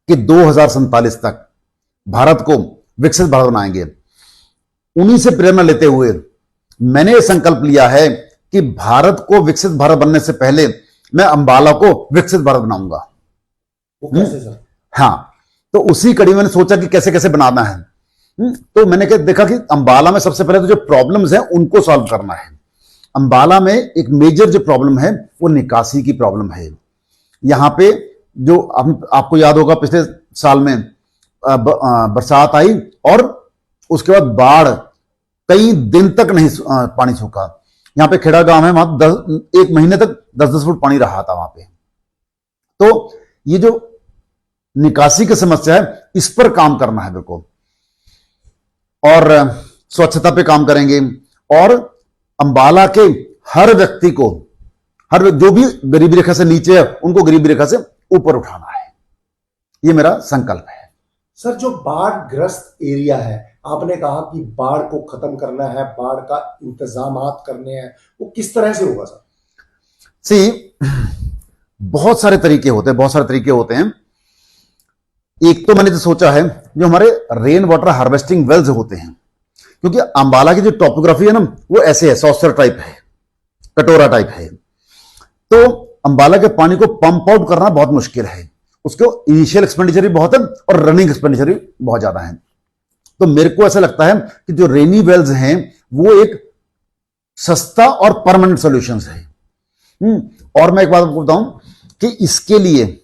कि 2047 तक भारत को विकसित भारत बनाएंगे। उन्हीं से प्रेरणा लेते हुए मैंने यह संकल्प लिया है कि भारत को विकसित भारत बनने से पहले मैं अंबाला को विकसित भारत बनाऊंगा। वो कैसे सर? हाँ, तो उसी कड़ी में मैंने सोचा कि कैसे कैसे बनाना है। तो मैंने देखा कि अंबाला में सबसे पहले तो जो प्रॉब्लम्स हैं उनको सॉल्व करना है। अंबाला में एक मेजर जो प्रॉब्लम है वो निकासी की प्रॉब्लम है। यहां पे जो आपको याद होगा, पिछले साल में बरसात आई और उसके बाद बाढ़, कई दिन तक नहीं पानी सूखा। यहां पे खेड़ा गांव है, वहां 1 महीने तक 10-10 फुट पानी रहा था वहां पे। तो ये जो निकासी की समस्या है, इस पर काम करना है बिल्कुल, और स्वच्छता पे काम करेंगे, और अंबाला के हर व्यक्ति को, जो भी गरीबी रेखा से नीचे है उनको गरीबी रेखा से ऊपर उठाना है। ये मेरा संकल्प है सर। जो बाढ़ ग्रस्त एरिया है, आपने कहा कि बाढ़ को खत्म करना है, बाढ़ का इंतजामात करने हैं, वो किस तरह से होगा सर? बहुत सारे तरीके होते हैं। एक तो मैंने जो सोचा है, जो हमारे रेन वाटर हार्वेस्टिंग वेल्स होते हैं, क्योंकि अंबाला की जो टॉपोग्राफी है ना, वो ऐसे है, सॉसर टाइप है, कटोरा टाइप है। तो अंबाला के पानी को पंप आउट करना बहुत मुश्किल है। उसको इनिशियल एक्सपेंडिचर भी बहुत है और रनिंग एक्सपेंडिचर भी बहुत ज्यादा है। तो मेरे को ऐसा लगता है कि जो रेनी वेल्स हैं वो एक सस्ता और परमानेंट सॉल्यूशन है। और मैं एक बात आपको बताऊं कि इसके लिए,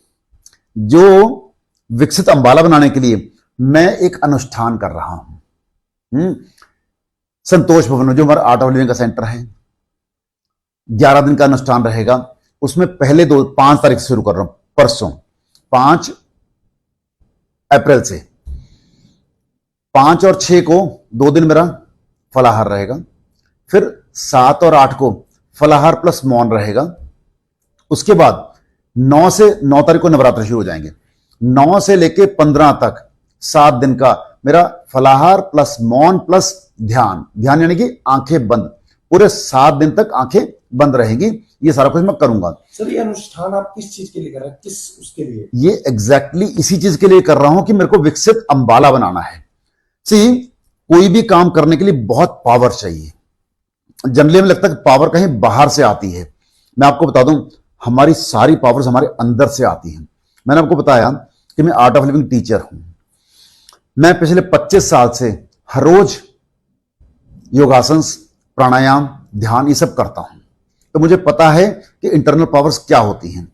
जो विकसित अंबाला बनाने के लिए मैं एक अनुष्ठान कर रहा हूं। संतोष भवन में जो हमारा आर्ट ऑफ लिविंग का सेंटर है, 11 दिन का अनुष्ठान रहेगा। उसमें पहले 5 तारीख से शुरू कर रहा हूं, परसों 5 अप्रैल से। 5 और 6 को 2 दिन मेरा फलाहार रहेगा, फिर 7 और 8 को फलाहार प्लस मौन रहेगा। उसके बाद 9 तारीख को नवरात्र शुरू हो जाएंगे। 9 से लेके 15 तक 7 दिन का मेरा फलाहार प्लस मौन प्लस ध्यान यानी कि आंखें बंद, पूरे 7 दिन तक आंखें बंद रहेगी। ये सारा कुछ मैं करूंगा। सर, ये अनुष्ठान आप किस चीज के लिए कर रहे हैं, किस उसके लिए? ये एग्जैक्टली इसी चीज के लिए कर रहा हूं कि मेरे को विकसित अंबाला बनाना है। कोई भी काम करने के लिए बहुत पावर चाहिए। जनरली हमें लगता है कि पावर कहीं बाहर से आती है। मैं आपको बता दूं, हमारी सारी पावर्स हमारे अंदर से आती हैं। मैंने आपको बताया कि मैं आर्ट ऑफ लिविंग टीचर हूं। मैं पिछले 25 साल से हर रोज योगासन, प्राणायाम, ध्यान ये सब करता हूं। तो मुझे पता है कि इंटरनल पावर्स क्या होती हैं।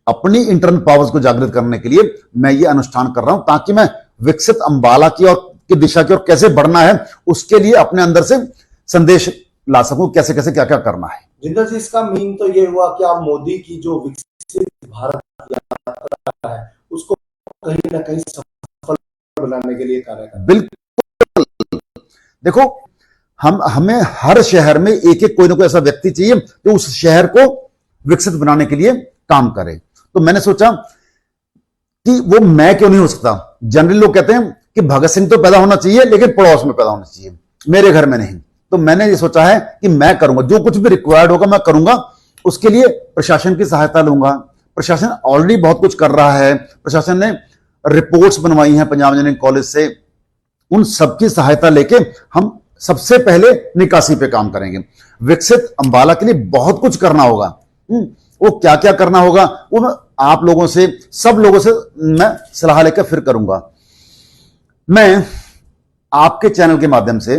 अपनी इंटरनल पावर्स को जागृत करने के लिए मैं ये अनुष्ठान कर रहा हूं, ताकि मैं विकसित अंबाला की दिशा की ओर कैसे बढ़ना है उसके लिए अपने अंदर से संदेश ला सकूं, कैसे कैसे क्या क्या करना है। जिंदल जी, इसका मीन तो ये हुआ कि आप मोदी की जो विकसित भारत यात्रा है उसको कहीं ना कहीं सफल बनाने के लिए कार्य कर रहे हैं। बिल्कुल। देखो, हमें हर शहर में एक एक कोई ना कोई ऐसा व्यक्ति चाहिए जो उस शहर को विकसित बनाने के लिए काम करे। तो मैंने सोचा कि वो मैं क्यों नहीं हो सकता। जनरली लोग कहते हैं कि भगत सिंह तो पैदा होना चाहिए लेकिन पड़ोस में पैदा होना चाहिए, मेरे घर में नहीं। तो मैंने ये सोचा है कि मैं करूंगा, जो कुछ भी रिक्वायर्ड होगा मैं करूंगा। उसके लिए प्रशासन की सहायता लूंगा। प्रशासन ऑलरेडी बहुत कुछ कर रहा है। प्रशासन ने रिपोर्ट्स बनवाई हैं पंजाब इंजीनियरिंग कॉलेज से। उन सबकी सहायता लेके हम सबसे पहले निकासी पे काम करेंगे। विकसित अंबाला के लिए बहुत कुछ करना होगा। वो क्या क्या करना होगा वो मैं आप लोगों से, सब लोगों से मैं सलाह लेकर फिर करूंगा। मैं आपके चैनल के माध्यम से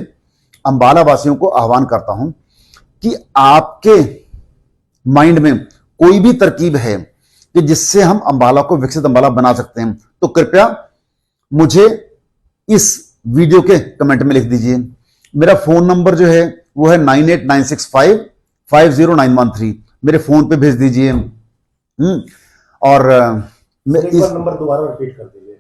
अंबाला वासियों को आह्वान करता हूं कि आपके माइंड में कोई भी तरकीब है कि जिससे हम अंबाला को विकसित अंबाला बना सकते हैं, तो कृपया मुझे इस वीडियो के कमेंट में लिख दीजिए। मेरा फोन नंबर जो है वो है 9896550913। मेरे फोन पे भेज दीजिए। और नंबर दोबारा रिपीट कर दीजिए।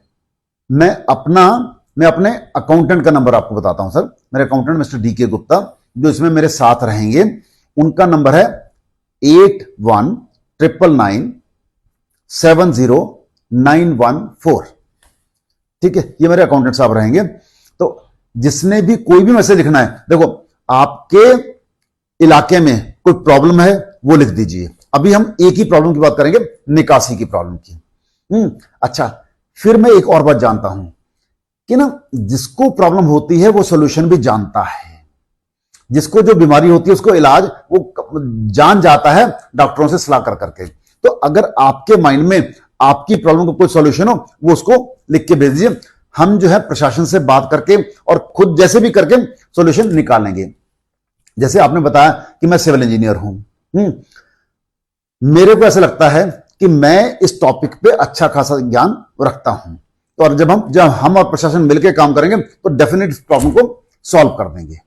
मैं अपना मैं अपने अकाउंटेंट का नंबर आपको बताता हूं सर। मेरे अकाउंटेंट मिस्टर डीके गुप्ता जो इसमें मेरे साथ रहेंगे, उनका नंबर है 8199970914। ठीक है, ये मेरे अकाउंटेंट साहब रहेंगे। तो जिसने भी कोई भी मैसेज लिखना है, देखो आपके इलाके में कोई प्रॉब्लम है वो लिख दीजिए। अभी हम एक ही प्रॉब्लम की बात करेंगे, निकासी की प्रॉब्लम की। अच्छा, फिर मैं एक और बात जानता हूं कि ना, जिसको प्रॉब्लम होती है वो सॉल्यूशन भी जानता है। जिसको जो बीमारी होती है उसको इलाज वो जान जाता है डॉक्टरों से सलाह कर करके। तो अगर आपके माइंड में आपकी प्रॉब्लम का कोई सॉल्यूशन हो, वो उसको लिख के भेज दीजिए। हम जो है प्रशासन से बात करके और खुद जैसे भी करके सॉल्यूशन निकालेंगे। जैसे आपने बताया कि मैं सिविल इंजीनियर हूं, मेरे को ऐसा लगता है कि मैं इस टॉपिक पे अच्छा खासा ज्ञान रखता हूं। तो और जब हम और प्रशासन मिलकर काम करेंगे तो डेफिनेट इस प्रॉब्लम को सॉल्व कर देंगे।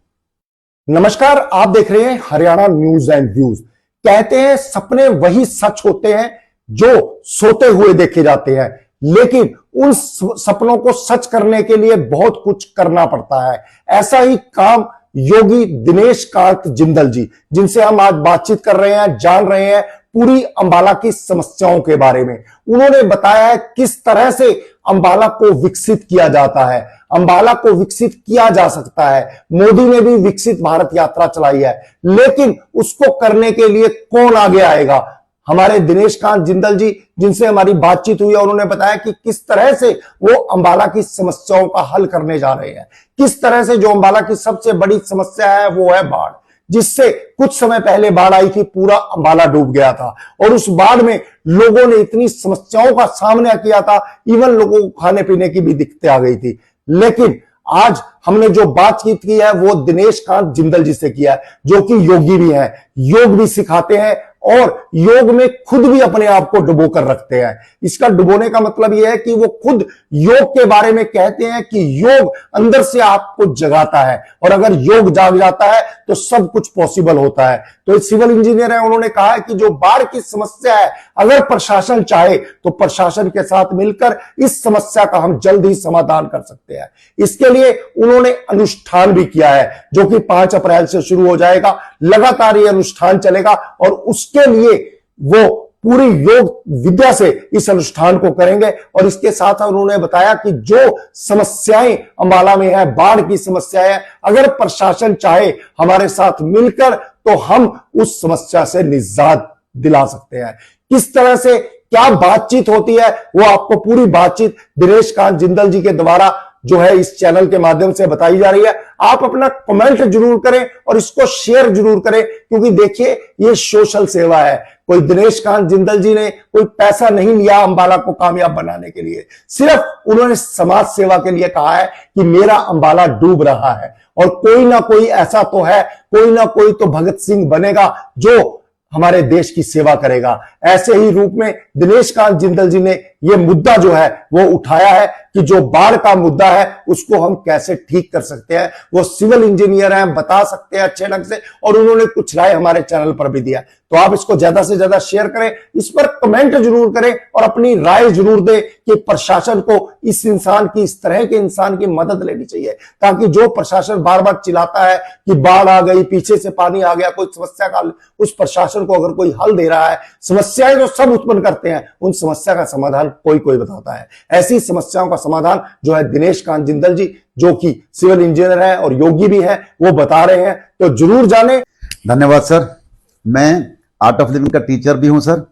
नमस्कार, आप देख रहे हैं हरियाणा न्यूज एंड व्यूज। कहते हैं सपने वही सच होते हैं जो सोते हुए देखे जाते हैं, लेकिन उन सपनों को सच करने के लिए बहुत कुछ करना पड़ता है। ऐसा ही काम योगी दिनेश कांत जिंदल जी, जिनसे हम आज बातचीत कर रहे हैं, जान रहे हैं पूरी अंबाला की समस्याओं के बारे में। उन्होंने बताया है किस तरह से अंबाला को विकसित किया जाता है, अंबाला को विकसित किया जा सकता है। मोदी ने भी विकसित भारत यात्रा चलाई है, लेकिन उसको करने के लिए कौन आगे आएगा? हमारे दिनेश कांत जिंदल जी, जिनसे हमारी बातचीत हुई, उन्होंने बताया कि किस तरह से वो अंबाला की समस्याओं का हल करने जा रहे हैं। किस तरह से जो अंबाला की सबसे बड़ी समस्या है वो है बाढ़, जिससे कुछ समय पहले बाढ़ आई थी, पूरा अंबाला डूब गया था। और उस बाढ़ में लोगों ने इतनी समस्याओं का सामना किया था, इवन लोगों को खाने पीने की भी दिक्कतें आ गई थी। लेकिन आज हमने जो बातचीत की है वो दिनेश कांत जिंदल जी से किया है, जो कि योगी भी है, योग भी सिखाते हैं और योग में खुद भी अपने आप को डुबो कर रखते हैं। इसका डुबोने का मतलब यह है कि वो खुद योग के बारे में कहते हैं कि योग अंदर से आपको जगाता है, और अगर योग जाग जाता है तो सब कुछ पॉसिबल होता है। तो सिविल इंजीनियर है, उन्होंने कहा है कि जो बाढ़ की समस्या है, अगर प्रशासन चाहे तो प्रशासन के साथ मिलकर इस समस्या का हम जल्द ही समाधान कर सकते हैं। इसके लिए उन्होंने अनुष्ठान भी किया है, जो कि 5 अप्रैल से शुरू हो जाएगा। लगातार ये अनुष्ठान चलेगा और उसके लिए वो पूरी योग विद्या से इस अनुष्ठान को करेंगे। और इसके साथ उन्होंने बताया कि जो समस्याएं अंबाला में है, बाढ़ की समस्या है, अगर प्रशासन चाहे हमारे साथ मिलकर तो हम उस समस्या से निजात दिला सकते हैं। किस तरह से क्या बातचीत होती है, वो आपको पूरी बातचीत दिनेश कांत जिंदल जी के द्वारा जो है इस चैनल के माध्यम से बताई जा रही है। आप अपना कमेंट जरूर करें और इसको शेयर जरूर करें, क्योंकि देखिए ये सोशल सेवा है। कोई दिनेश कांत जिंदल जी ने कोई पैसा नहीं लिया अंबाला को कामयाब बनाने के लिए, सिर्फ उन्होंने समाज सेवा के लिए कहा है कि मेरा अंबाला डूब रहा है और कोई ना कोई ऐसा तो है, कोई ना कोई तो भगत सिंह बनेगा जो हमारे देश की सेवा करेगा। ऐसे ही रूप में दिनेश कांत जिंदल जी ने यह मुद्दा जो है वो उठाया है कि जो बाढ़ का मुद्दा है उसको हम कैसे ठीक कर सकते हैं। वो सिविल इंजीनियर हैं, बता सकते हैं अच्छे ढंग से, और उन्होंने कुछ राय हमारे चैनल पर भी दिया। तो आप इसको ज्यादा से ज्यादा शेयर करें, इस पर कमेंट जरूर करें और अपनी राय जरूर दें कि प्रशासन को इस इंसान की, इस तरह के इंसान की मदद लेनी चाहिए, ताकि जो प्रशासन बार बार चिल्लाता है कि बाढ़ आ गई, पीछे से पानी आ गया, कोई समस्या का उस प्रशासन को अगर कोई हल दे रहा है, समस्याएं जो सब उत्पन्न करते हैं उन समस्या का समाधान कोई बताता है। ऐसी समस्याओं का समाधान जो है दिनेश कांत जिंदल जी, जो कि सिविल इंजीनियर है और योगी भी है, वो बता रहे हैं। तो जरूर जाने। धन्यवाद सर। मैं आर्ट ऑफ लिविंग का टीचर भी हूं सर,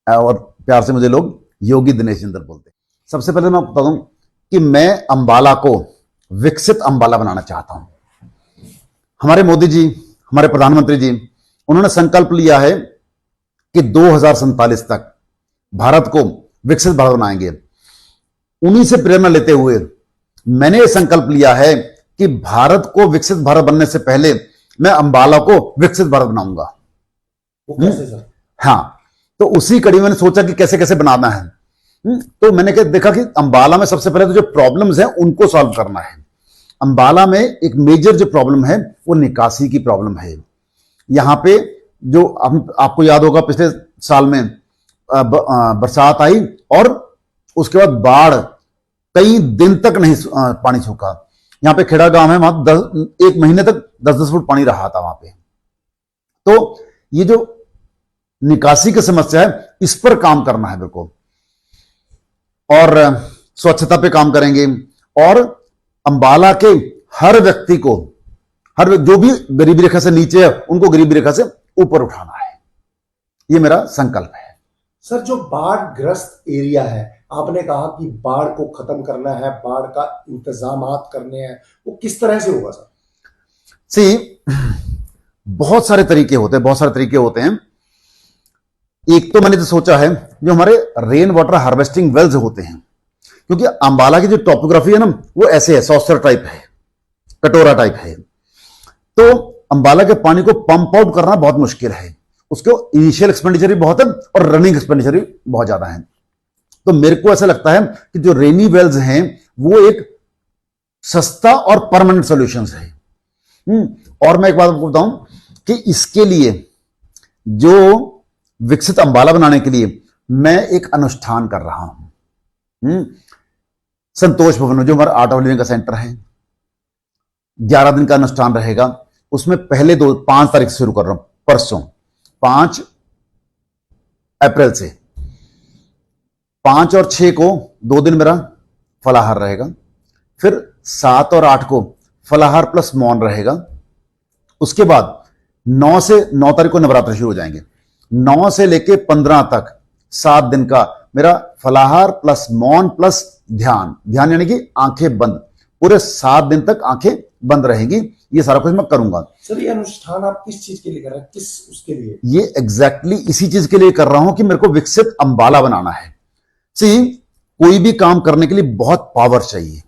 और प्यार से मुझे लोग योगी दिनेश जिंदल बोलते हैं। सबसे पहले मैं बता दूं कि मैं अंबाला को विकसित अंबाला बनाना चाहता हूं। हमारे मोदी जी, हमारे प्रधानमंत्री जी, उन्होंने संकल्प लिया है कि 2047 तक भारत को विकसित भारत बनाएंगे। उन्हीं से प्रेरणा लेते हुए मैंने यह संकल्प लिया है कि भारत को विकसित भारत बनने से पहले मैं अंबाला को विकसित भारत बनाऊंगा। वो कैसे सर? हाँ, तो उसी कड़ी में मैंने सोचा कि कैसे कैसे बनाना है। तो मैंने देखा कि अंबाला में सबसे पहले तो जो प्रॉब्लम्स हैं उनको सॉल्व करना है। अंबाला में एक मेजर जो प्रॉब्लम है वो निकासी की प्रॉब्लम है। यहां पे जो आपको याद होगा पिछले साल में बरसात आई और उसके बाद बाढ़ कई दिन तक नहीं पानी सूखा। यहां पे खेड़ा गांव है, वहां 1 महीने तक 10-10 फुट पानी रहा था वहां पे। तो ये जो निकासी की समस्या है, इस पर काम करना है मेरे को, और स्वच्छता पे काम करेंगे, और अंबाला के हर व्यक्ति को, जो भी गरीबी रेखा से नीचे है, उनको गरीबी रेखा से ऊपर उठाना है। ये मेरा संकल्प है। सर, जो बाढ़ ग्रस्त एरिया है, आपने कहा कि बाढ़ को खत्म करना है, बाढ़ का इंतजामात करने हैं, वो किस तरह से होगा सर? बहुत सारे तरीके होते हैं। एक तो मैंने तो सोचा है, जो हमारे रेन वाटर हार्वेस्टिंग वेल्स होते हैं, क्योंकि अंबाला की जो टॉपोग्राफी है ना, वो ऐसे है, सॉसर टाइप है, कटोरा टाइप है। तो अंबाला के पानी को पंप आउट करना बहुत मुश्किल है। उसको इनिशियल एक्सपेंडिचर भी बहुत है और रनिंग एक्सपेंडिचर भी बहुत ज्यादा है। तो मेरे को ऐसा लगता है कि जो रेनी वेल्स हैं, वो एक सस्ता और परमानेंट सॉल्यूशंस है। और मैं एक बात आपको बताऊं कि इसके लिए, जो विकसित अंबाला बनाने के लिए, मैं एक अनुष्ठान कर रहा हूं। संतोष भवन में जो हमारा आर्ट ऑफ लिविंग का सेंटर है, 11 दिन का अनुष्ठान रहेगा। उसमें पहले 5 तारीख से शुरू कर रहा हूं, परसों 5 अप्रैल से। 5 और 6 को 2 दिन मेरा फलाहार रहेगा। फिर 7 और 8 को फलाहार प्लस मौन रहेगा। उसके बाद 9 तारीख को नवरात्र शुरू हो जाएंगे। 9 से लेके 15 तक 7 दिन का मेरा फलाहार प्लस मौन प्लस ध्यान यानी कि आंखें बंद, पूरे 7 दिन तक आंखें बंद रहेंगी। ये सारा कुछ मैं करूंगा। सर, ये अनुष्ठान आप किस चीज के लिए कर रहे हैं, किस उसके लिए? ये एग्जैक्टली इसी चीज के लिए कर रहा हूं कि मेरे को विकसित अंबाला बनाना है। कोई भी काम करने के लिए बहुत पावर चाहिए।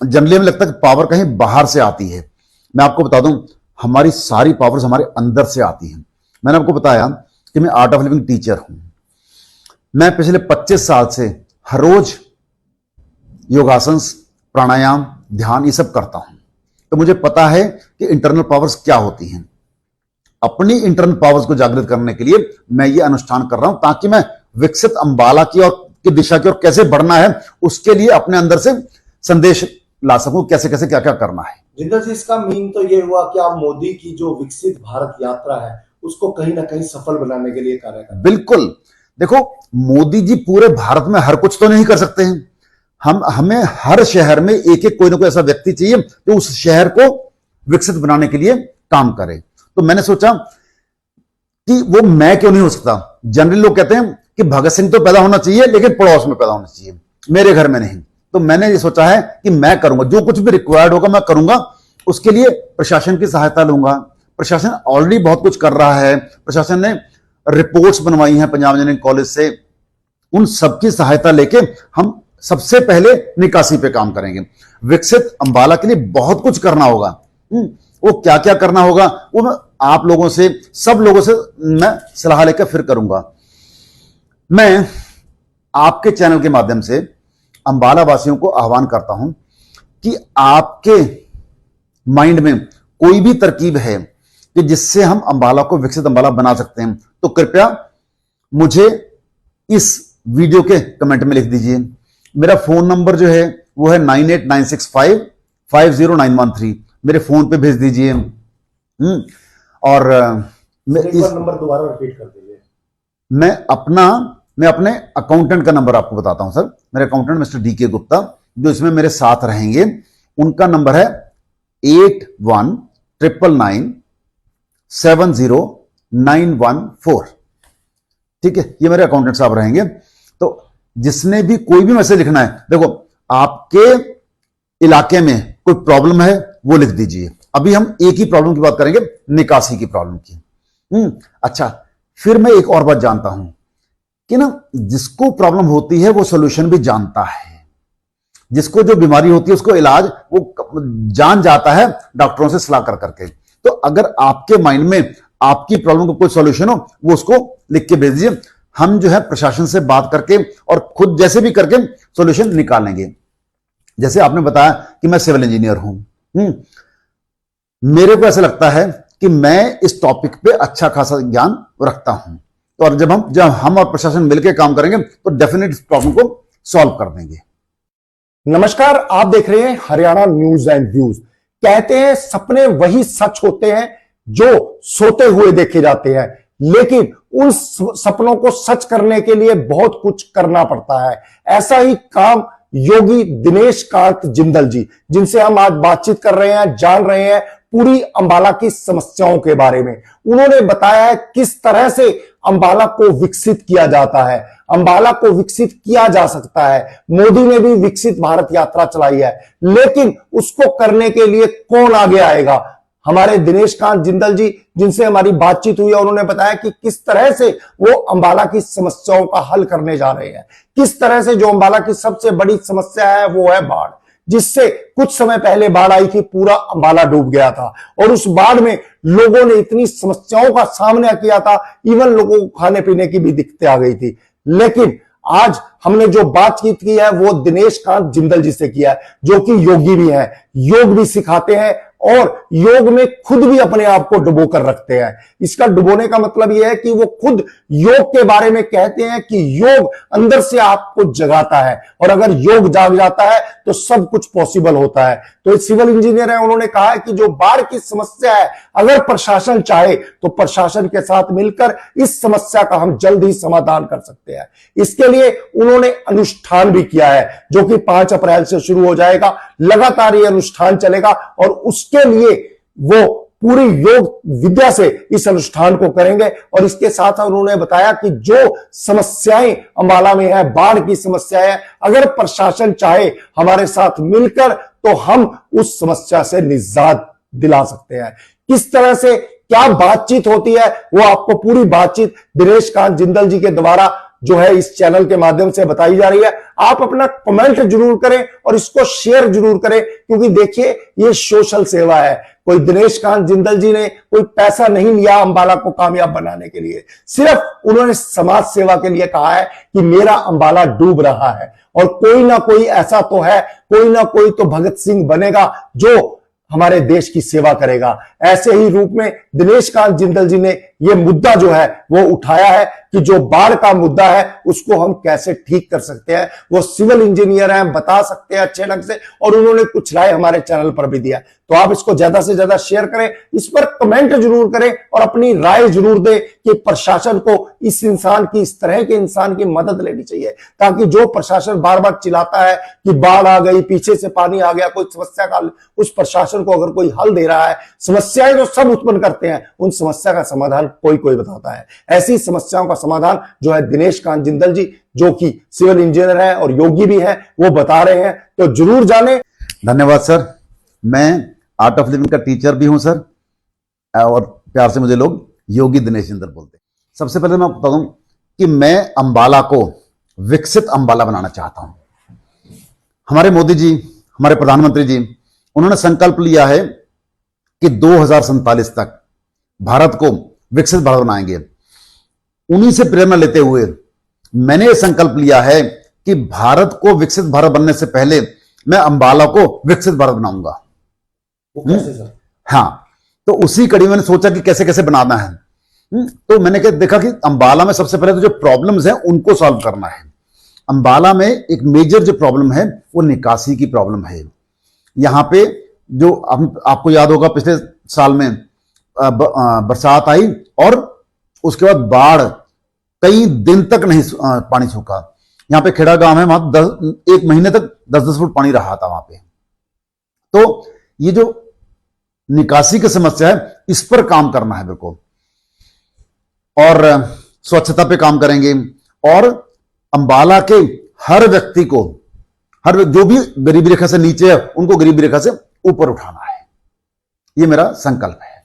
जनरली हमें लगता है कि पावर कहीं बाहर से आती है। मैं आपको बता दूं, हमारी सारी पावर्स हमारे अंदर से आती हैं। मैंने आपको बताया कि मैं आर्ट ऑफ लिविंग टीचर हूं। मैं पिछले 25 साल से हर रोज योगासन, प्राणायाम, ध्यान ये सब करता हूं। तो मुझे पता है कि इंटरनल पावर्स क्या होती हैं। अपनी इंटरनल पावर्स को जागृत करने के लिए मैं ये अनुष्ठान कर रहा हूं, ताकि मैं विकसित अंबाला की दिशा की ओर कैसे बढ़ना है, उसके लिए अपने अंदर से संदेश ला सकूं, कैसे कैसे क्या क्या करना है। जिंदल जी, इसका मीन तो ये हुआ कि आप मोदी की जो विकसित भारत यात्रा है, उसको कहीं ना कहीं सफल बनाने के लिए कार्य कर। बिल्कुल। देखो, मोदी जी पूरे भारत में हर कुछ तो नहीं कर सकते हैं। हमें हर शहर में एक एक कोई ना कोई ऐसा व्यक्ति चाहिए जो उस शहर को विकसित बनाने के लिए काम करे। तो मैंने सोचा कि वो मैं क्यों नहीं हो सकता। जनरली लोग कहते हैं कि भगत सिंह तो पैदा होना चाहिए, लेकिन पड़ोस में पैदा होना चाहिए, मेरे घर में नहीं। तो मैंने ये सोचा है कि मैं करूंगा, जो कुछ भी रिक्वायर्ड होगा मैं करूंगा। उसके लिए प्रशासन की सहायता लूंगा। प्रशासन ऑलरेडी बहुत कुछ कर रहा है। प्रशासन ने रिपोर्ट्स बनवाई हैं पंजाब इंजीनियरिंग कॉलेज से। उन सबकी सहायता लेके हम सबसे पहले निकासी पे काम करेंगे। विकसित अंबाला के लिए बहुत कुछ करना होगा। वो क्या क्या करना होगा, वो मैं आप लोगों से, सब लोगों से मैं सलाह लेकर फिर करूंगा। मैं आपके चैनल के माध्यम से अंबाला वासियों को आह्वान करता हूं कि आपके माइंड में कोई भी तरकीब है कि जिससे हम अंबाला को विकसित अंबाला बना सकते हैं, तो कृपया मुझे इस वीडियो के कमेंट में लिख दीजिए। मेरा फोन नंबर जो है वो है 9896550913। मेरे फोन पे भेज दीजिए। और नंबर दोबारा रिपीट कर दीजिए। मैं अपने अकाउंटेंट का नंबर आपको बताता हूं सर। मेरे अकाउंटेंट मिस्टर DK गुप्ता, जो इसमें मेरे साथ रहेंगे, उनका नंबर है 8199970914। ठीक है, ये मेरे अकाउंटेंट साहब रहेंगे। तो जिसने भी कोई भी मैसेज लिखना है, देखो आपके इलाके में कोई प्रॉब्लम है वो लिख दीजिए। अभी हम एक ही प्रॉब्लम की बात करेंगे, निकासी की प्रॉब्लम की। अच्छा, फिर मैं एक और बात जानता हूं कि ना, जिसको प्रॉब्लम होती है वो सॉल्यूशन भी जानता है। जिसको जो बीमारी होती है उसको इलाज वो जान जाता है डॉक्टरों से सलाह कर करके। तो अगर आपके माइंड में आपकी प्रॉब्लम का कोई सॉल्यूशन हो, वो उसको लिख के भेज दीजिए। हम जो है प्रशासन से बात करके और खुद जैसे भी करके सॉल्यूशन निकालेंगे। जैसे आपने बताया कि मैं सिविल इंजीनियर हूं, मेरे को ऐसा लगता है कि मैं इस टॉपिक पे अच्छा खासा ज्ञान रखता हूं। तो और जब हम और प्रशासन मिलकर काम करेंगे तो डेफिनेट इस प्रॉब्लम को सॉल्व कर देंगे। नमस्कार, आप देख रहे हैं हरियाणा न्यूज एंड व्यूज। कहते हैं सपने वही सच होते हैं जो सोते हुए देखे जाते हैं, लेकिन उन सपनों को सच करने के लिए बहुत कुछ करना पड़ता है। ऐसा ही काम योगी दिनेश कांत जिंदल जी, जिनसे हम आज बातचीत कर रहे हैं, जान रहे हैं पूरी अंबाला की समस्याओं के बारे में। उन्होंने बताया है किस तरह से अंबाला को विकसित किया जाता है, अंबाला को विकसित किया जा सकता है। मोदी ने भी विकसित भारत यात्रा चलाई है, लेकिन उसको करने के लिए कौन आगे आएगा? हमारे दिनेश कांत जिंदल जी, जिनसे हमारी बातचीत हुई है, उन्होंने बताया कि किस तरह से वो अंबाला की समस्याओं का हल करने जा रहे हैं। किस तरह से जो अंबाला की सबसे बड़ी समस्या है वो है बाढ़, जिससे कुछ समय पहले बाढ़ आई थी, पूरा अंबाला डूब गया था और उस बाढ़ में लोगों ने इतनी समस्याओं का सामना किया था, इवन लोगों को खाने पीने की भी दिक्कतें आ गई थी। लेकिन आज हमने जो बातचीत की है वो दिनेश कांत जिंदल जी से किया है, जो कि योगी भी है, योग भी सिखाते हैं और योग में खुद भी अपने आप को डुबो कर रखते हैं। इसका डुबोने का मतलब यह है कि वो खुद योग के बारे में कहते हैं कि योग अंदर से आपको जगाता है और अगर योग जाग जाता है तो सब कुछ पॉसिबल होता है। तो सिविल इंजीनियर है, उन्होंने कहा है कि जो बाढ़ की समस्या है, अगर प्रशासन चाहे तो प्रशासन के साथ मिलकर इस समस्या का हम जल्द ही समाधान कर सकते हैं। इसके लिए उन्होंने अनुष्ठान भी किया है, जो कि 5 अप्रैल से शुरू हो जाएगा। लगातार ये अनुष्ठान चलेगा और उसके लिए वो पूरी योग विद्या से इस अनुष्ठान को करेंगे। और इसके साथ उन्होंने बताया कि जो समस्याएं अंबाला में है, बाढ़ की समस्या है, अगर प्रशासन चाहे हमारे साथ मिलकर तो हम उस समस्या से निजात दिला सकते हैं। किस तरह से क्या बातचीत होती है वो आपको पूरी बातचीत दिनेश कांत जिंदल जी के द्वारा जो है इस चैनल के माध्यम से बताई जा रही है। आप अपना कमेंट जरूर करें और इसको शेयर जरूर करें, क्योंकि देखिए ये सोशल सेवा है। कोई दिनेश कांत जिंदल जी ने कोई पैसा नहीं लिया अंबाला को कामयाब बनाने के लिए, सिर्फ उन्होंने समाज सेवा के लिए कहा है कि मेरा अंबाला डूब रहा है और कोई ना कोई ऐसा तो है, कोई ना कोई तो भगत सिंह बनेगा जो हमारे देश की सेवा करेगा। ऐसे ही रूप में दिनेश कांत जिंदल जी ने यह मुद्दा जो है वो उठाया है कि जो बाढ़ का मुद्दा है उसको हम कैसे ठीक कर सकते हैं। वो सिविल इंजीनियर हैं, बता सकते हैं अच्छे ढंग से, और उन्होंने कुछ राय हमारे चैनल पर भी दिया। तो आप इसको ज्यादा से ज्यादा शेयर करें, इस पर कमेंट जरूर करें और अपनी राय जरूर दें कि प्रशासन को इस इंसान की, इस तरह के इंसान की मदद लेनी चाहिए, ताकि जो प्रशासन बार बार चिल्लाता है कि बाढ़ आ गई, पीछे से पानी आ गया, कोई समस्या का उस प्रशासन को अगर कोई हल दे रहा है, समस्याएं जो सब उत्पन्न करते हैं उन समस्या का समाधान कोई कोई बताता है। ऐसी समस्याओं का समाधान जो है दिनेश कांत जिंदल जी, जो कि सिविल इंजीनियर है और योगी भी है, वो बता रहे हैं। तो जरूर जाने। धन्यवाद सर। मैं आर्ट ऑफ लिविंग का टीचर भी हूं सर, और प्यार से मुझे लोग योगी दिनेश जिंदल बोलते हैं। सबसे पहले मैं बता दूं कि मैं अंबाला को विकसित अंबाला बनाना चाहता हूं। हमारे मोदी जी, हमारे प्रधानमंत्री जी, उन्होंने संकल्प लिया है कि 2047 तक भारत को विकसित भारत बनाएंगे। उन्हीं से प्रेरणा लेते हुए मैंने यह संकल्प लिया है कि भारत को विकसित भारत बनने से पहले मैं अंबाला को विकसित भारत बनाऊंगा। वो कैसे सर? हाँ, तो उसी कड़ी में मैंने सोचा कि कैसे कैसे बनाना है। तो मैंने देखा कि अंबाला में सबसे पहले तो जो प्रॉब्लम्स हैं उनको सॉल्व करना है। अंबाला में एक मेजर जो प्रॉब्लम है वो निकासी की प्रॉब्लम है। यहां पे जो आपको याद होगा, पिछले साल में बरसात आई और उसके बाद बाढ़, कई दिन तक नहीं पानी सूखा। यहां पे खेड़ा गांव है, वहां 1 महीने तक 10-10 फुट पानी रहा था वहां पे। तो ये जो निकासी की समस्या है, इस पर काम करना है मेरे को, और स्वच्छता पे काम करेंगे, और अंबाला के हर व्यक्ति को, हर जो भी गरीबी रेखा से नीचे है उनको गरीबी रेखा से ऊपर उठाना है। ये मेरा संकल्प है।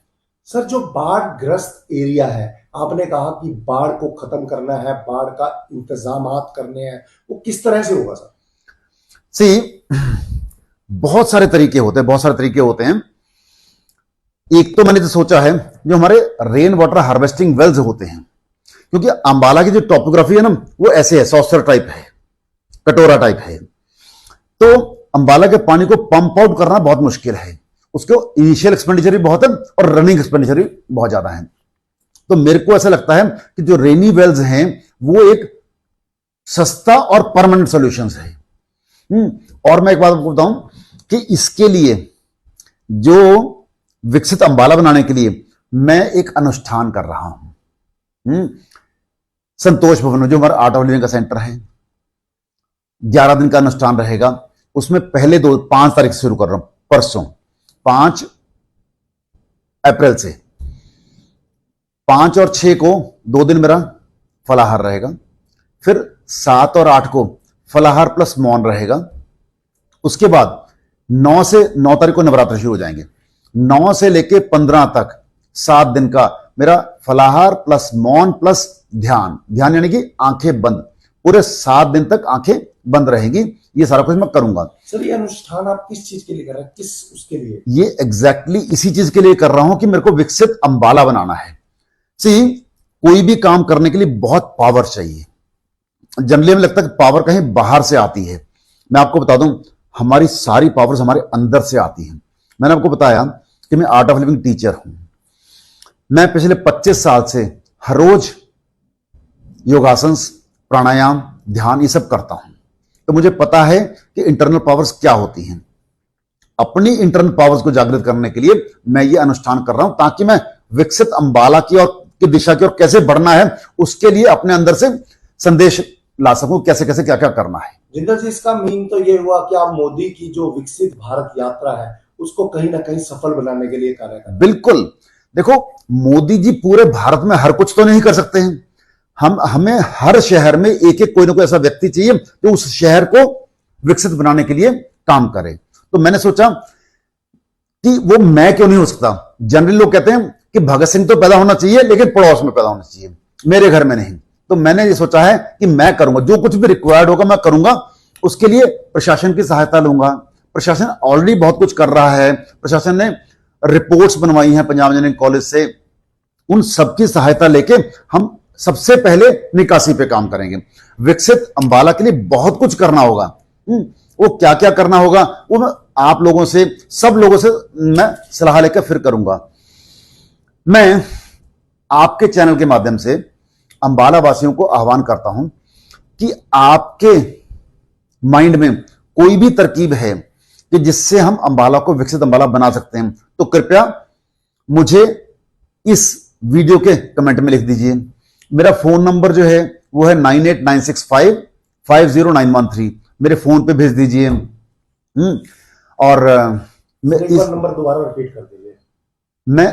सर, जो बाढ़ ग्रस्त एरिया है, आपने कहा कि बाढ़ को खत्म करना है, बाढ़ का इंतजामात करने हैं, वो किस तरह से होगा सर? बहुत सारे तरीके होते हैं, बहुत सारे तरीके होते हैं। एक तो मैंने तो सोचा है जो हमारे रेन वाटर हार्वेस्टिंग वेल्स होते हैं, क्योंकि अंबाला की जो टॉपोग्राफी है ना वो ऐसे है, सॉसर टाइप है, कटोरा टाइप है। तो अंबाला के पानी को पंप आउट करना बहुत मुश्किल है। उसको इनिशियल एक्सपेंडिचर भी बहुत है और रनिंग एक्सपेंडिचर भी बहुत ज्यादा है। तो मेरे को ऐसा लगता है कि जो रेनी वेल्स हैं वो एक सस्ता और परमानेंट सॉल्यूशंस है। और मैं एक बात आपको बताऊं कि इसके लिए जो विकसित अंबाला बनाने के लिए मैं एक अनुष्ठान कर रहा हूं। संतोष भवन में जो हमारा आर्ट ऑफ लिविंग का सेंटर है, 11 दिन का अनुष्ठान रहेगा। उसमें पहले 5 तारीख से शुरू कर रहा हूं, परसों 5 अप्रैल से। 5 और 6 को 2 दिन मेरा फलाहार रहेगा, फिर 7 और 8 को फलाहार प्लस मौन रहेगा। उसके बाद 9 तारीख को नवरात्र शुरू हो जाएंगे। 9 से लेके 15 तक 7 दिन का मेरा फलाहार प्लस मौन प्लस ध्यान यानी कि आंखें बंद, पूरे 7 दिन तक आंखें बंद रहेगी। ये सारा कुछ मैं करूंगा। सर ये अनुष्ठान आप किस चीज के लिए कर रहे हैं, किस उसके लिए? ये एग्जैक्टली इसी चीज के लिए कर रहा हूं कि मेरे को विकसित अंबाला बनाना है। सी, कोई भी काम करने के लिए बहुत पावर चाहिए। जनरली हमें लगता है कि पावर कहीं बाहर से आती है। मैं आपको बता दूं, हमारी सारी पावर्स हमारे अंदर से आती हैं। मैंने आपको बताया कि मैं आर्ट ऑफ लिविंग टीचर हूं। मैं पिछले 25 साल से हर रोज योगासन, प्राणायाम, ध्यान ये सब करता हूं। तो मुझे पता है कि इंटरनल पावर्स क्या होती हैं। अपनी इंटरनल पावर्स को जागृत करने के लिए मैं ये अनुष्ठान कर रहा हूं, ताकि मैं विकसित अंबाला की दिशा की ओर कैसे बढ़ना है उसके लिए अपने अंदर से संदेश ला सकूं, कैसे कैसे क्या क्या करना है। जिंदल जी, इसका मीन तो ये हुआ कि आप मोदी की जो विकसित भारत यात्रा है उसको कहीं ना कहीं सफल बनाने के लिए कार्य कर रहे हैं। बिल्कुल। देखो, मोदी जी पूरे भारत में हर कुछ तो नहीं कर सकते हैं। हमें हर शहर में एक एक कोई ना कोई ऐसा व्यक्ति चाहिए जो उस शहर को विकसित बनाने के लिए काम करे। तो मैंने सोचा कि वो मैं क्यों नहीं हो सकता। जनरली लोग कहते हैं कि भगत सिंह तो पैदा होना चाहिए लेकिन पड़ोस में पैदा होना चाहिए, मेरे घर में नहीं। तो मैंने ये सोचा है कि मैं करूंगा, जो कुछ भी रिक्वायर्ड होगा मैं करूंगा। उसके लिए प्रशासन की सहायता लूंगा। प्रशासन ऑलरेडी बहुत कुछ कर रहा है। प्रशासन ने रिपोर्ट्स बनवाई हैं पंजाब इंजीनियरिंग कॉलेज से। उन सबकी सहायता लेके हम सबसे पहले निकासी पे काम करेंगे। विकसित अंबाला के लिए बहुत कुछ करना होगा। वो क्या क्या करना होगा वो मैं आप लोगों से, सब लोगों से मैं सलाह लेकर फिर करूंगा। मैं आपके चैनल के माध्यम से अंबाला वासियों को आह्वान करता हूं कि आपके माइंड में कोई भी तरकीब है कि जिससे हम अंबाला को विकसित अंबाला बना सकते हैं, तो कृपया मुझे इस वीडियो के कमेंट में लिख दीजिए। मेरा फोन नंबर जो है वो है 9896550913। मेरे फोन पे भेज दीजिए। और नंबर दोबारा रिपीट कर दीजिए। मैं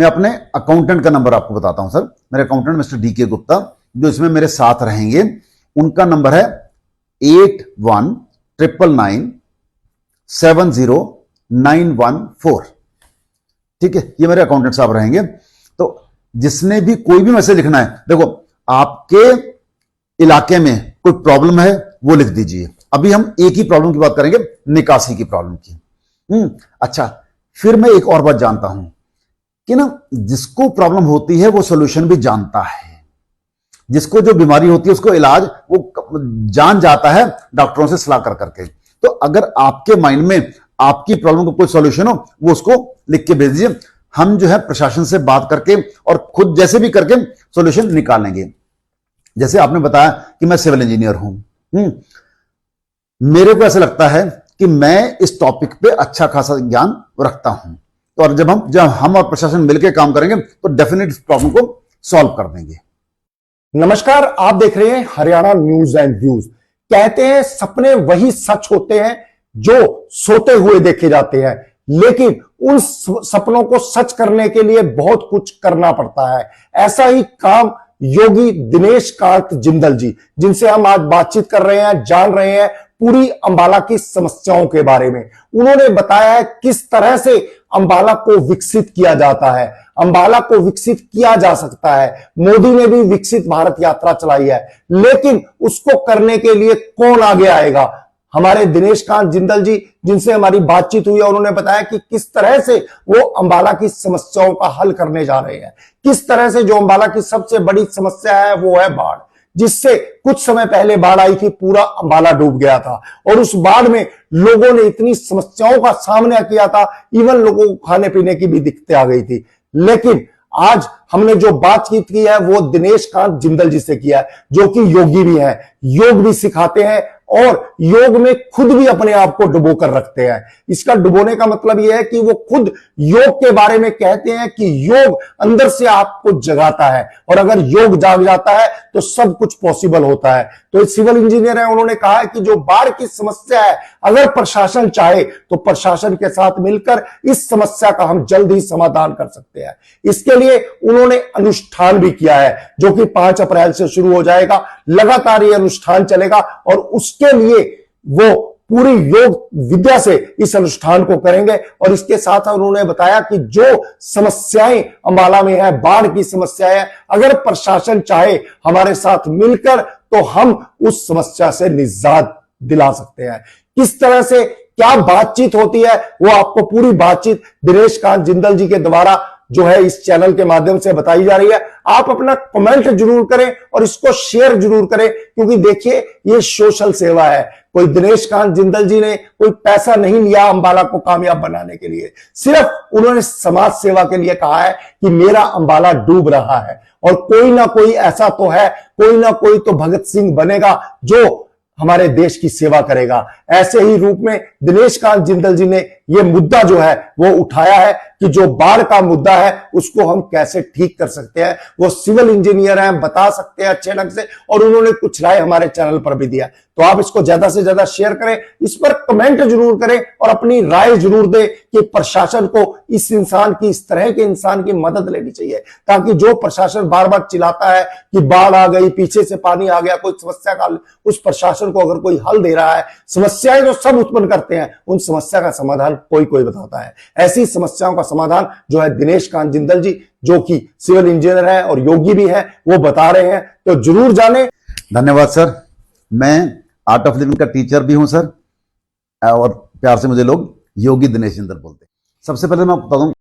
अपने अकाउंटेंट का नंबर आपको बताता हूं सर। मेरे अकाउंटेंट मिस्टर DK गुप्ता जो इसमें मेरे साथ रहेंगे, उनका नंबर है 8199970914। ठीक है, ये मेरे अकाउंटेंट साहब रहेंगे। तो जिसने भी कोई भी मैसेज लिखना है, देखो आपके इलाके में कोई प्रॉब्लम है वो लिख दीजिए। अभी हम एक ही प्रॉब्लम की बात करेंगे, निकासी की प्रॉब्लम की। अच्छा, फिर मैं एक और बात जानता हूं कि ना, जिसको प्रॉब्लम होती है वो सॉल्यूशन भी जानता है। जिसको जो बीमारी होती है उसको इलाज वो जान जाता है डॉक्टरों से सलाह कर करके। तो अगर आपके माइंड में आपकी प्रॉब्लम का कोई सॉल्यूशन हो वो उसको लिख के भेज दीजिए। हम जो है प्रशासन से बात करके और खुद जैसे भी करके सॉल्यूशन निकालेंगे। जैसे आपने बताया कि मैं सिविल इंजीनियर हूं, मेरे को ऐसा लगता है कि मैं इस टॉपिक पे अच्छा खासा ज्ञान रखता हूं। तो और जब हम और प्रशासन मिलकर काम करेंगे तो डेफिनेट इस प्रॉब्लम को सॉल्व कर देंगे। नमस्कार, आप देख रहे हैं हरियाणा न्यूज एंड व्यूज। कहते हैं सपने वही सच होते हैं जो सोते हुए देखे जाते हैं, लेकिन उन सपनों को सच करने के लिए बहुत कुछ करना पड़ता है। ऐसा ही काम योगी दिनेश कांत जिंदल जी, जिनसे हम आज बातचीत कर रहे हैं, जान रहे हैं पूरी अंबाला की समस्याओं के बारे में। उन्होंने बताया है किस तरह से अंबाला को विकसित किया जाता है, अंबाला को विकसित किया जा सकता है। मोदी ने भी विकसित भारत यात्रा चलाई है, लेकिन उसको करने के लिए कौन आगे आएगा? हमारे दिनेश कांत जिंदल जी, जिनसे हमारी बातचीत हुई है, उन्होंने बताया कि किस तरह से वो अंबाला की समस्याओं का हल करने जा रहे हैं। किस तरह से जो अंबाला की सबसे बड़ी समस्या है वो है बाढ़, जिससे कुछ समय पहले बाढ़ आई थी, पूरा अंबाला डूब गया था। और उस बाढ़ में लोगों ने इतनी समस्याओं का सामना किया था, इवन लोगों को खाने पीने की भी दिक्कतें आ गई थी। लेकिन आज हमने जो बातचीत की है वो दिनेश कांत जिंदल जी से किया है, जो कि योगी भी है, योग भी सिखाते हैं और योग में खुद भी अपने आप को डुबो कर रखते हैं। इसका डुबोने का मतलब यह है कि वो खुद योग के बारे में कहते हैं कि योग अंदर से आपको जगाता है, और अगर योग जाग जाता है तो सब कुछ पॉसिबल होता है। तो सिविल इंजीनियर है, उन्होंने कहा है कि जो बाढ़ की समस्या है, अगर प्रशासन चाहे तो प्रशासन के साथ मिलकर इस समस्या का हम जल्द ही समाधान कर सकते हैं। इसके लिए उन्होंने अनुष्ठान भी किया है, जो कि 5 अप्रैल से शुरू हो जाएगा। लगातार ये अनुष्ठान चलेगा और उसके लिए वो पूरी योग विद्या से इस अनुष्ठान को करेंगे। और इसके साथ उन्होंने बताया कि जो समस्याएं अंबाला में है, बाढ़ की समस्या है, अगर प्रशासन चाहे हमारे साथ मिलकर तो हम उस समस्या से निजात दिला सकते हैं। किस तरह से क्या बातचीत होती है, वो आपको पूरी बातचीत दिनेश कांत जिंदल जी के द्वारा जो है इस चैनल के माध्यम से बताई जा रही है। आप अपना कमेंट जरूर करें और इसको शेयर जरूर करें, क्योंकि देखिए ये सोशल सेवा है। कोई दिनेश कांत जिंदल जी ने कोई पैसा नहीं लिया अंबाला को कामयाब बनाने के लिए, सिर्फ उन्होंने समाज सेवा के लिए कहा है कि मेरा अंबाला डूब रहा है और कोई ना कोई ऐसा तो है, कोई ना कोई तो भगत सिंह बनेगा जो हमारे देश की सेवा करेगा। ऐसे ही रूप में दिनेश कांत जिंदल जी ने यह मुद्दा जो है वो उठाया है कि जो बाढ़ का मुद्दा है उसको हम कैसे ठीक कर सकते हैं। वो सिविल इंजीनियर हैं, बता सकते हैं अच्छे ढंग से, और उन्होंने कुछ राय हमारे चैनल पर भी दिया। तो आप इसको ज्यादा से ज्यादा शेयर करें, इस पर कमेंट जरूर करें और अपनी राय जरूर दें कि प्रशासन को इस इंसान की, इस तरह के इंसान की मदद लेनी चाहिए, ताकि जो प्रशासन बार बार चिल्लाता है कि बाढ़ आ गई, पीछे से पानी आ गया, कोई समस्या का उस प्रशासन को अगर कोई हल दे रहा है, समस्याएं जो सब उत्पन्न करते हैं उन समस्या का समाधान कोई कोई बताता है। ऐसी समस्याओं का समाधान जो है दिनेश कांत जिंदल जी, जो कि सिविल इंजीनियर है और योगी भी है, वो बता रहे हैं। तो जरूर जाने। धन्यवाद सर। मैं आर्ट ऑफ लिविंग का टीचर भी हूं सर, और प्यार से मुझे लोग योगी दिनेश जिंदल बोलते हैं। सबसे पहले मैं बता दूं